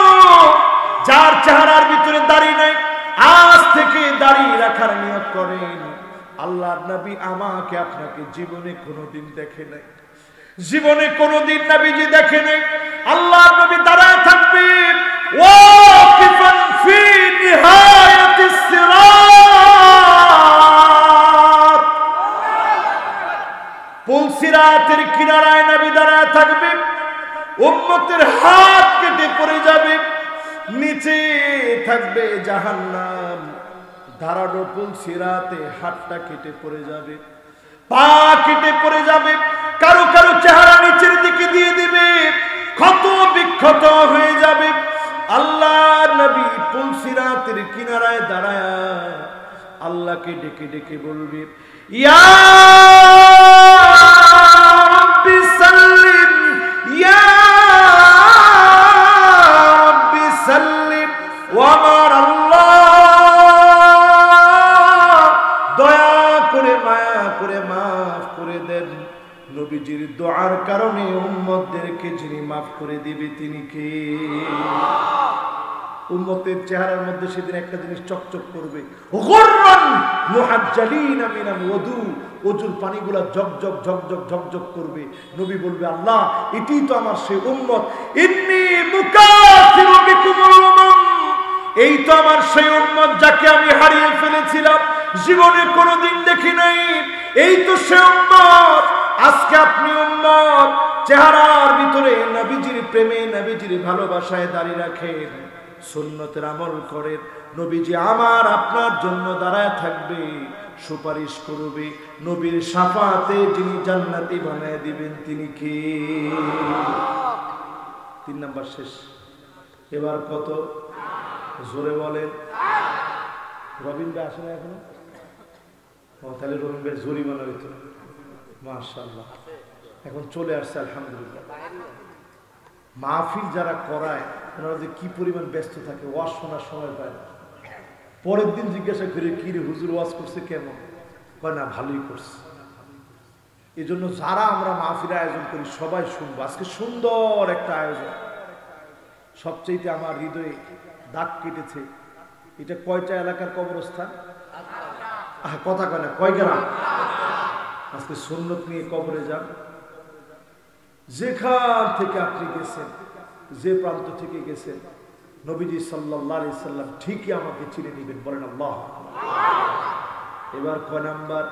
যার চেহারার ভিতরে দাড়ি নাই, আজ থেকে দাড়ি রাখার নিয়ত করেন। আল্লাহর নবী আমাকে আপনাকে জীবনে কোনোদিন দেখে নাই, জীবনে কোনোদিন নবীজি দেখে নাই। আল্লাহর নবী দাঁড়ায় থাকবে, ওয়াকিফান ফি উম্মতের হাত কেটে পড়ে যাবে, নিচে থাকবে জাহান্নাম, ধারালো পুল সিরাতে হাতটা কেটে পড়ে যাবে, পা কেটে পড়ে যাবে, কারো কারো চেহারা নিচের দিকে দিয়ে দিবে, ক্ষত বিক্ষত হয়ে যাবে। আল্লাহ নবী পুল সিরাতের কিনারায় দাঁড়ায় আল্লাহকে ডেকে ডেকে বলবে, ইয়া রাব্বি সাল্লিম, ইয়া রাব্বি সাল্লিম, ও আমার আল্লাহ দয়া করে মায়া করে মাফ করে দেন। নবীজির দোয়ার কারণে উম্মতদেরকে যিনি মাফ করে দিবে তিনি কে? উম্মতের চেহারার মধ্যে সেদিন একটা জিনিস চকচক করবে, গুররান মুহাজ্জালিনা মিনাল ওযু, ওযুর পানিগুলা ঝকঝক ঝকঝক ঝকঝক করবে। নবী বলবে, আল্লাহ এটাই তো আমার সেই উম্মত, ইন্নী মুকাফিরু বিকুমুল উমাম, এই তো আমার সেই উম্মত যাকে আমি হারিয়ে ফেলেছিলাম, জীবনে কোনোদিন দেখি নাই, এই তো সেই উম্মত। আজকে আপনি উম্মত চেহারার ভিতরে নবীজির প্রেমে নবীজির ভালোবাসায় দাঁড়িয়ে রাখেন, সুন্নতের আমল করেন, নবীজি আমার আপনার জন্য দাঁড়ায় থাকবে, সুপারিশ করবে, নবীর শাফাতে যিনি জান্নাতি বানায় দিবেন তিনি কে? 3 নাম্বার শেষ। এবার কত? জোরে বলেন। রবিন ভাই আসলে এখনো? তাহলে রবিন ভাই জরিমানা হইত, মাশাআল্লাহ এখন চলে আসছে আলহামদুলিল্লাহ। মাহফিল যারা করায় ওনারা যে কি পরিমাণ ব্যস্ত থাকে, ওয়াজ শোনার সময় পায় না। পরের দিন জিজ্ঞাসা করে, কি রে হুজুর ওয়াজ করছে কেমন? কয় না ভালোই করছে। এই জন্য যারা আমরা মাহফিলের আয়োজন করি সবাই শুনবো। আজকে সুন্দর একটা আয়োজন, সবচেয়ে আমার হৃদয়ে দাগ কেটেছে। এটা কয়টা এলাকার কবরস্থান? কথা কয় না, কয় গ্রাম? আজকে সুন্নত নিয়ে কবরে যান, যেখান থেকে আপনি গেছেন, যে প্রান্ত থেকে গেছেন, নবীজি সাল্লাল্লাহু আলাইহি সাল্লাম ঠিকই আমাকে চিনে নেবেন। বলেন আল্লাহ। এবার কয় নাম্বার?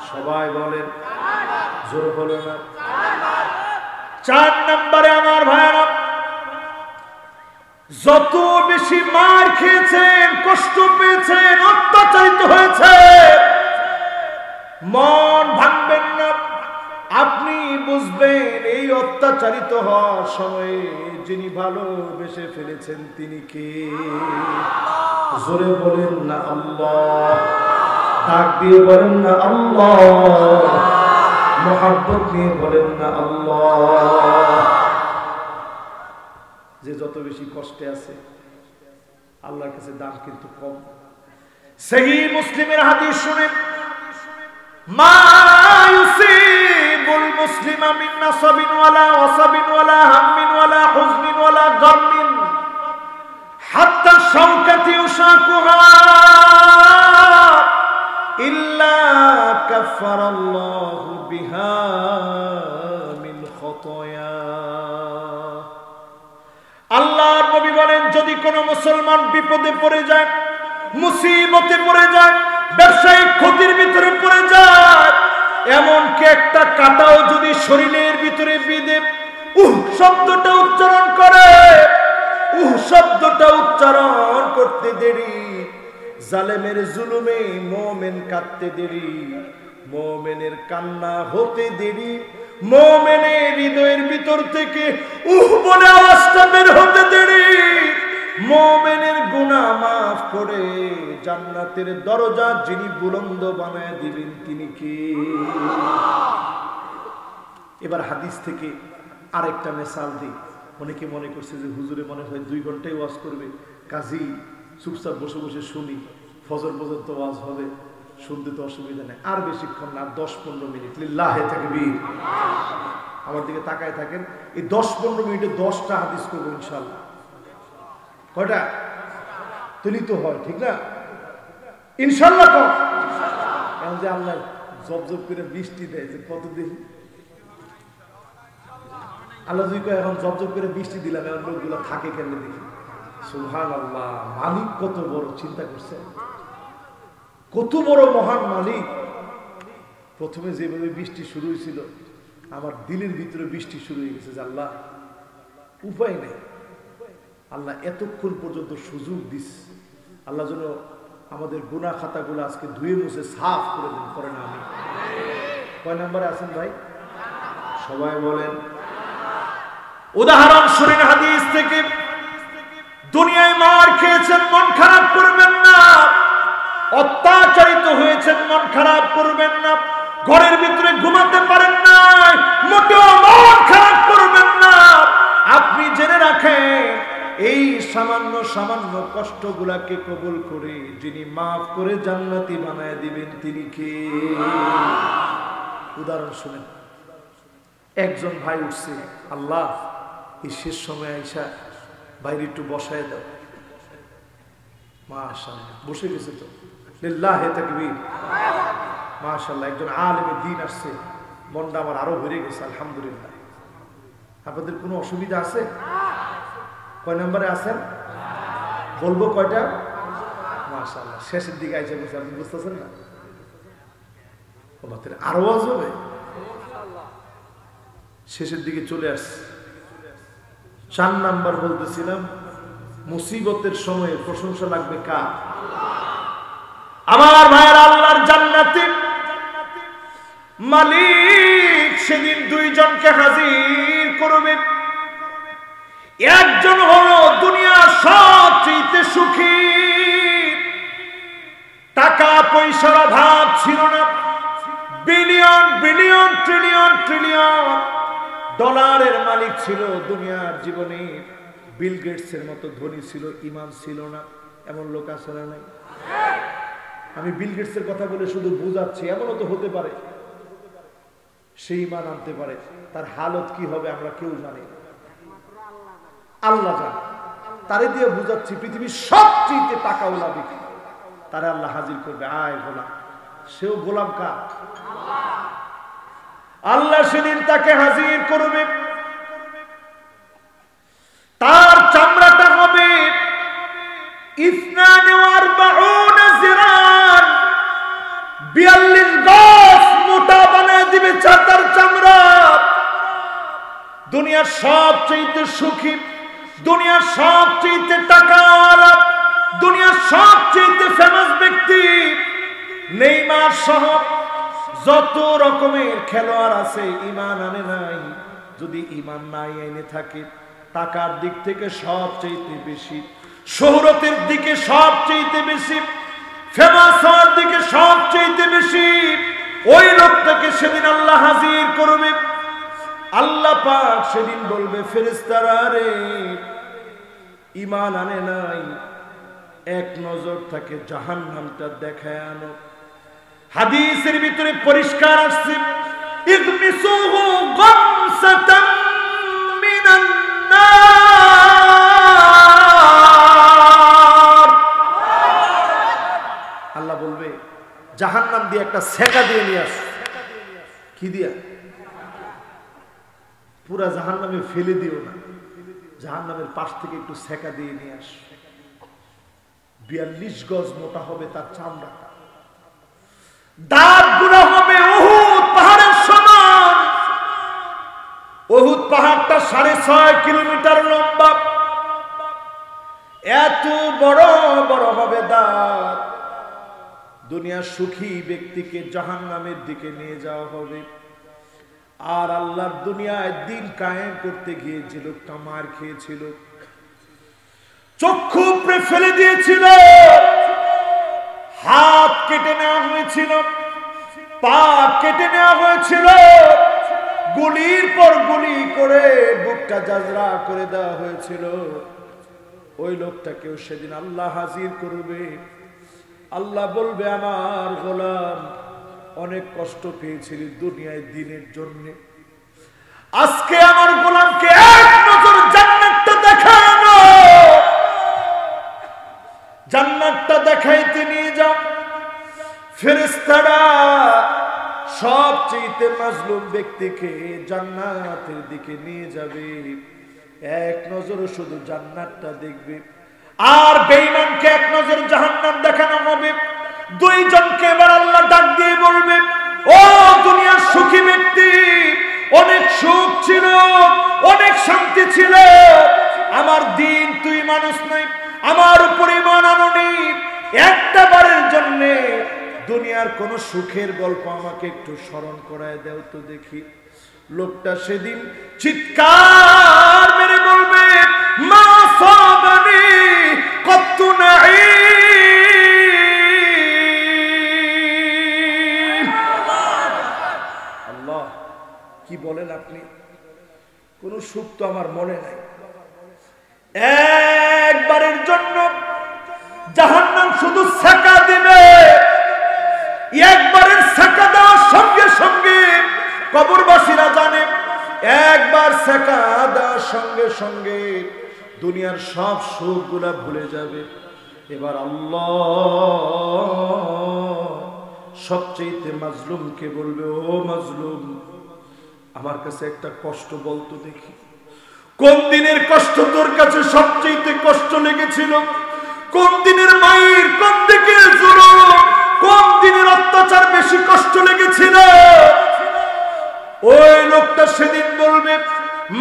সবাই বলেন, জোর হলো না। 4 নম্বরে আমার ভাইরা, যত বেশি মার খেয়েছেন, কষ্ট পেয়েছেন, অত্যাচারিত হয়েছে, মন ভাঙবেন না। আপনি বুঝবেন এই অত্যাচারিত হওয়ার সময়ে যিনি ভালোবেসে ফেলেছেন তিনি কে? জোরে বলেন না আল্লাহ, ডাক দিয়ে বলেন না আল্লাহ, মহব্বত নিয়ে বলেন না আল্লাহ। যে যত বেশি কষ্টে আছে আল্লাহর কাছে দাম কিন্তু কম। সহিহ মুসলিমের হাদিস শুনেন, মা ইউসিবুল মুসলিমা মিন নাসাবিন ওয়ালা ওয়াসাবিন ওয়ালা হাম্মিন ওয়ালা হুজনিন ওয়ালা গাম্মিন হাত্তা শাওকাতি ইউশাকুহা ইল্লা কাফফারাল্লাহু বিহা মিন খতায়া। আল্লাহর নবী বলেন, যদি কোনো মুসলমান বিপদে পড়ে যায়, মুসিবতে পড়ে যায়, ব্যবসায়িক ক্ষতির ভিতরে পড়ে যায়, এমনকি একটা কাঁটাও যদি শরীরের ভিতরে বিঁধে শব্দটা উচ্চারণ করে, শব্দটা উচ্চারণ করতে দেরি, জালেমের জুলুমে মুমিন কাঁদতে দেরি, মুমিনের কান্না হতে দেরি, মুমিনের হৃদয়ের ভিতর থেকে বলে আওয়াজটা বের হতে দেরি, মুমিনের গুনাহ মাফ করে জান্নাতের দরজা যিনি বুলন্দ বানায় দিবেন তিনি কে? এবার হাদিস থেকে আরেকটা মিসাল দিই। অনেকে মনে করছে যে হুজুরে মনে হয় 2 ঘন্টায় ওয়াজ করবে, কাজী চুপচাপ বসে বসে শুনি, ফজর পর্যন্ত ওয়াজ হবে, শুনতে তো অসুবিধা নেই। আর বেশিক্ষণ না, 10-15 মিনিট। লিল্লাহে তাকবীর। আমার দিকে তাকায় থাকেন, এই 10-15 মিনিটে 10টা হাদিস করবো ইনশাআল্লাহ। কয়টা? তুলিত হয়, ঠিক না? ইনশাআল্লাহ কম। এখন যে আল্লাহ জব করে বৃষ্টি দেয়, যে কতদিন আল্লাহ যদি এখন জব করে বৃষ্টি দিলাম, এখন লোকগুলো থাকে কেমনে দেখি। সুবহানাল্লাহ, মালিক কত বড়, চিন্তা করছে কত বড় মহান মালিক। প্রথমে যেভাবে বৃষ্টি শুরু হয়েছিল, আমার দিলের ভিতরে বৃষ্টি শুরু হয়ে গেছে যে আল্লাহ উপায় নেই। আল্লাহ এতক্ষণ পর্যন্ত সুযোগ দিস, আল্লাহ যেন আমাদের গুনাহ খাতাগুলো আজকে ধুয়ে মুছে সাফ করে দেন, করে না আমি। কয় নম্বরে আছেন ভাই? সবাই বলেন। উদাহরণ শুনেন হাদিস থেকে। দুনিয়ায় মার খেয়েছেন, মন খারাপ করবেন না। অত্যাচারিত হয়েছেন, মন খারাপ করবেন না। ঘরের ভিতরে ঘুমাতে পারেন না, মোটেও মন খারাপ করবেন না। আপনি জেনে রাখেন, এই সামান্য সামান্য কষ্টগুলাকে কবুল করে যিনি মাফ করে জান্নাতি বানায় দিবেন তিনি কে? উদাহরণ শুনেন। একজন ভাই উঠছে, আল্লাহ এই শেষ সময় আইসা বাইরে একটু বসায় দাও। মাশাআল্লাহ, বসে গেছে তো, লিল্লাহি তাকবীর, মাশাআল্লাহ। একজন আলেমে দ্বীন আসছে, মনটা আমার আরো ভরে গেছে, আলহামদুলিল্লাহ। আপনাদের কোনো অসুবিধা আছে? কয় নম্বরে আছেন বলবো? কয়টা? মাশাআল্লাহ, শেষের দিকে আইসা গেছে, আপনি বুঝতেছেন না? আরো আওয়াজ হবে, শেষের দিকে চলে আসছে। 4 নাম্বার বলতেছিলাম, মুসিবতের সময়ে প্রশংসা লাগবে কার? আমার ভাইয়ের, আল্লাহর জান্নাতে মালিক সেদিন দুইজনকে হাজির করবে। একজন হলো দুনিয়ার সবচেয়ে সুখী, টাকা পয়সার অভাব ছিল না, বিলিয়ন বিলিয়ন ট্রিলিয়ন ট্রিলিয়ন ডলারের মালিক ছিল দুনিয়ার জীবনে। বিল গেটসের মতো ধনী ছিল, ঈমান ছিল না। এমন লোক আছে না নাই? আমি বিল গেটসের কথা বলে শুধু বোঝাচ্ছি, এমনও তো হতে পারে সেই ঈমান আনতে পারে, তার হালত কি হবে আমরা কেউ জানি না, আল্লাহ জানে। তারে দিয়ে বুঝাচ্ছি, পৃথিবীর সবচেয়ে টাকাওয়ালা ব্যক্তি, তারে আল্লাহ হাজির করবে, আয় গোলাম। সেও গোলাম কার? আল্লাহ সেদিন তাকে হাজির করবে। তার চামড়াটা হবে 42 গজ মোটা বানায় দিবে তার চামড়া। দুনিয়ার সবচেয়ে সুখী, দুনিয়ার সবচেয়ে টাকাওয়ালা, দুনিয়ার সবচেয়ে ফেমাস ব্যক্তি নেইমার সহ যত রকমের খেলোয়াড় আছে, ঈমান আনে নাই। যদি ঈমান নাই এনে থাকে, টাকার দিক থেকে সবচেয়ে বেশি, শোহরতের দিকে সবচেয়ে বেশি, ফেমাস হওয়ার দিকে সবচেয়ে বেশি, ওই লোকটাকে সেদিন আল্লাহ হাজির করবে। আল্লাহ পাক সেদিন বলবে, ফেরেশতারা রে, ঈমান আনে নাই, এক নজর তাকে জাহান্নামটা দেখায় আনো। হাদিসের ভিতরে পরিষ্কার আসছে, ইগমিসুহু গামসাতাম মিনান নার। আল্লাহ বলবে, জাহান্নাম দিয়ে একটা সেকা দিয়ে নিয়ে আস। কি দিয়া? পুরা জাহান্নামে ফেলে দিও না, জাহান্নামের পাশ থেকে একটু সেকা দিয়ে নিয়ে আস। 42 গজ মোটা হবে তার চামড়াটা, দাঁতগুলো হবে উহুদ পাহাড়ের সমান। উহুদ পাহাড়টা 6.5 কিলোমিটার লম্বা, এত বড় বড় হবে দাঁত। দুনিয়ার সুখী ব্যক্তিকে জাহান্নামের দিকে নিয়ে যাওয়া হবে। আর আল্লাহর দুনিয়ায় দিন কায়েম করতে গিয়ে যে লোকটা মার খেয়েছিল, চক্ষু উপড়ে ফেলে দিয়েছিল, হাত কেটে নেওয়া হয়েছিল, পা কেটে নেওয়া হয়েছিল, গুলির পর গুলি করে বুকটা জাজরা করে দেওয়া হয়েছিল, ওই লোকটাকেও সেদিন আল্লাহ হাজির করবে। আল্লাহ বলবে, আমার গোলাম, অনেক কষ্ট পেয়েছিলি দুনিয়ায় দিনের জন্য, আজকে আমার গোলামকে এক নজর জান্নাতটা দেখানো, জান্নাতটা দেখাইতে নিয়ে যাও। ফেরেশতারা সবচেয়ে মাজলুম ব্যক্তিকে জান্নাতের দিকে নিয়ে যাবে, এক নজরে শুধু জান্নাতটা দেখবে। আর বেঈমানকে এক নজর জাহান্নাম দেখানো হবে। দুইজনকে এবার আল্লাহ ডাক দিয়ে বলবে, ও দুনিয়ার সুখী ব্যক্তি, ও অনেক সুখ ছিল, অনেক শান্তি ছিল। আমার দিন তুই মানুষ নাই, আমার উপর ঈমান আনোনি, একটা বারের জন্য দুনিয়ার কোন সুখের গল্প আমাকে একটু স্মরণ করায় দাও তো দেখি। লোকটা সেদিন চিৎকার মেরে বলবে, মা সাবানি কত নাঈম। আল্লাহ কি বলেন আপনি? কোন সুখ তো আমার মনে নাই। একবারের জন্য জাহান্নাম শুধু সেকা দিবে, একবারের সেকা দেওয়ার সঙ্গে সঙ্গে কবরবাসীরা জানে, একবার সেকা দেওয়ার সঙ্গে সঙ্গে দুনিয়ার সব সুখগুলা ভুলে যাবে। এবার আল্লাহ সবচেয়ে মাজলুমকে বলবে, ও মাজলুম, আমার কাছে একটা কষ্ট বলতো দেখি। কোন দিনের কষ্ট তোর কাছে সবচেয়ে কষ্ট লেগেছিল? কোন দিনের মায়ের, কোন দিকের জুলুম, কোন দিনের অত্যাচার বেশি কষ্ট লেগেছিল? ওই লোকটা সেদিন বলবে,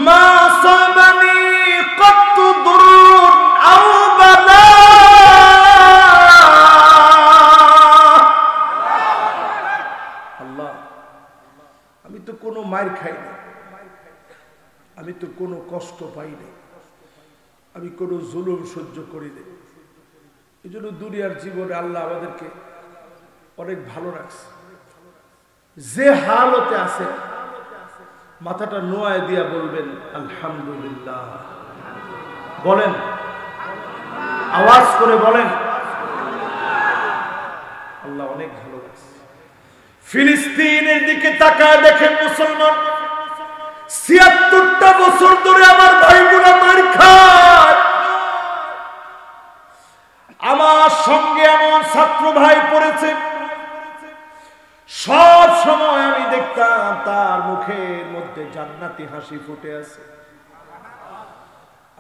মা সাবানি কত দুরুন আও বালা। আল্লাহ আমি তো কোনো মার খাই না, আমি তো কোনো কষ্ট পাই না, আমি কোনো জুলুম সহ্য করি না। এই জন্য দুনিয়ার জীবনে আল্লাহ আমাদেরকে অনেক ভালো রাখছে। যে হালতে আছে মাথাটা নোয়ায় দিয়া বলবেন আলহামদুলিল্লাহ। বলেন, আওয়াজ করে বলেন, আল্লাহ অনেক ভালো রাখছে। ফিলিস্তিনের দিকে তাকায় দেখেন মুসলমান, ৭৬টা বছর ধরে আমার ভাইগুলা মার খায়। আমার সঙ্গে এমন ছাত্র ভাই পড়েছে, সব সময় আমি দেখতাম তার মুখের মধ্যে জান্নাতি হাসি ফুটে আছে।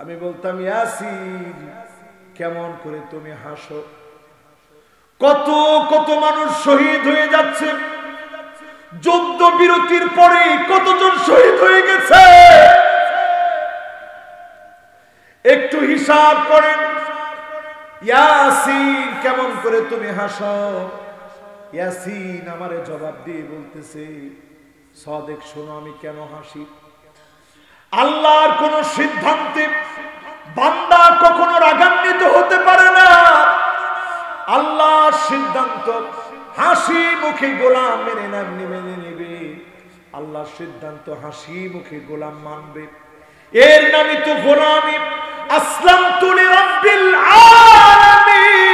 আমি বলতাম, ইয়াসিন কেমন করে তুমি হাসো? কত কত মানুষ শহীদ হয়ে যাচ্ছে, যুদ্ধ বিরতির পরে কতজন শহীদ হয়ে গেছে, একটু হিসাব করেন। ইয়াসিন কেমন করে তুমি হাসো? ইয়াসিন আমারে জবাব দিয়ে বলতেছে, সাদেক শোনো আমি কেন হাসি। আল্লাহর কোন সিদ্ধান্তে বান্দা কখনো রাগান্বিত হতে পারে না। আল্লাহর সিদ্ধান্ত হাসি মুখে গোলাম মেনে নেবে। আল্লাহর সিদ্ধান্ত হাসি মুখে গোলাম মানবে। এর নামই তো গোলামি। আসলামতু লিরাব্বিল আলামিন।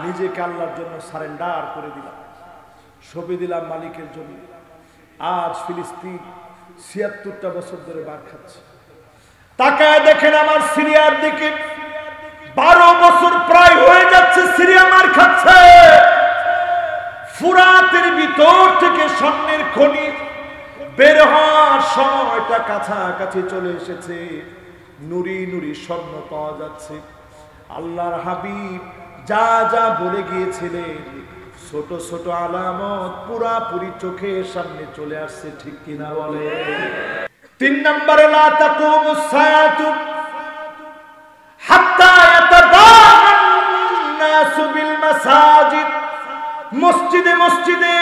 নিজেকে আল্লাহর জন্য সারেন্ডার করে দিলাম, সঁপে দিলাম মালিকের জন্য। আজ ফিলিস্তিন ৭৬টা বছর ধরে মার খাচ্ছে। তাকায় দেখেন আমার সিরিয়ার দিকে, 12 বছর প্রায় হয়ে যাচ্ছে সিরিয়া মার খাচ্ছে। ফুরাতের ভিতর থেকে স্বর্ণের খনি বের হওয়ার সময়টা কাছাকাছি চলে এসেছে। নুরি নুরি স্বর্ণ পাওয়া যাচ্ছে। আল্লাহর হাবিব যা যা বলে গিয়েছিলেন, ছোট ছোট আলামত পুরাপুরি চোখের সামনে চলে আসছে, ঠিক কিনা বলে? 3 নম্বরে, লা তাকুমুস সাআতু হাত্তা ইয়াতাবাগান নাসু বিল মাসাজিদ। মসজিদে মসজিদে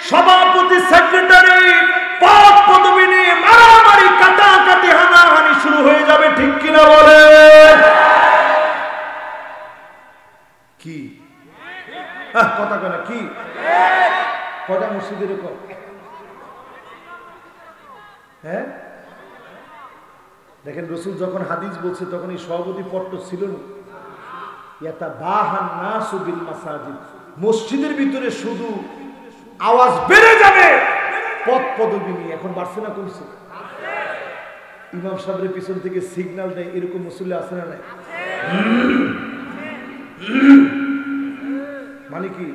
সভাপতি, সেক্রেটারি, পদ পদবি নিয়ে মারামারি, কাটাকাটি, হানাহানি শুরু হয়ে যাবে, ঠিক কিনা বলে? কি কথা কেনা কি? কটা মসজিদের এরকম? হ্যাঁ দেখেন, রসুল যখন হাদিস বলছে তখন এই সভাপতি পট্ট ছিল না। ইয়াতাবাহান নাসু বিল মাসাজিদ, মসজিদের ভিতরে শুধু আওয়াজ বেড়ে যাবে পদ পদবি নিয়ে। এখন বাড়ছে না কমছে? ইমাম সাহেবের পিছন থেকে সিগন্যাল দেয়, এরকম মুসল্লি আছে না নাই? মানে কি?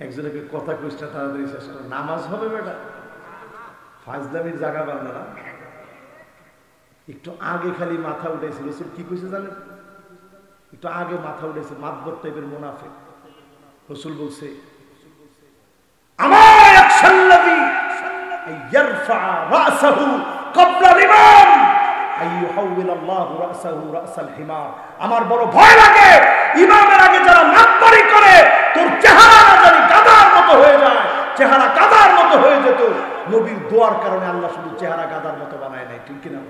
একজনকে কথা কইটা তাড়াতাড়ি শেষ করে, নামাজ হবে বেটা, ফাজলামির জায়গা বান্ধা না। একটু আগে খালি মাথা উঠেছে। রসুল কি কইছে জানেন? একটু আগে মাথা উঠেছে, মাতবর টাইপের মুনাফিক। রাসূল বলছে আমার ইয়াখশাল্লাযী ইয়ারফা রাসাহু ক্বাবলা ইমাম আইয়ুহাউল আল্লাহু রাসাহু রাসাল হিমার। আমার বড় ভয় লাগে ইমামের আগে যারা নাকবারি করে তোর চেহারা জানি গাধার মতো হয়ে যায়, চেহারা গাধার মতো হয়ে যেত। নবীর দোয়ার কারণে আল্লাহ শুধু চেহারা গাধার মতো বানায় নাই, ঠিক কিনা?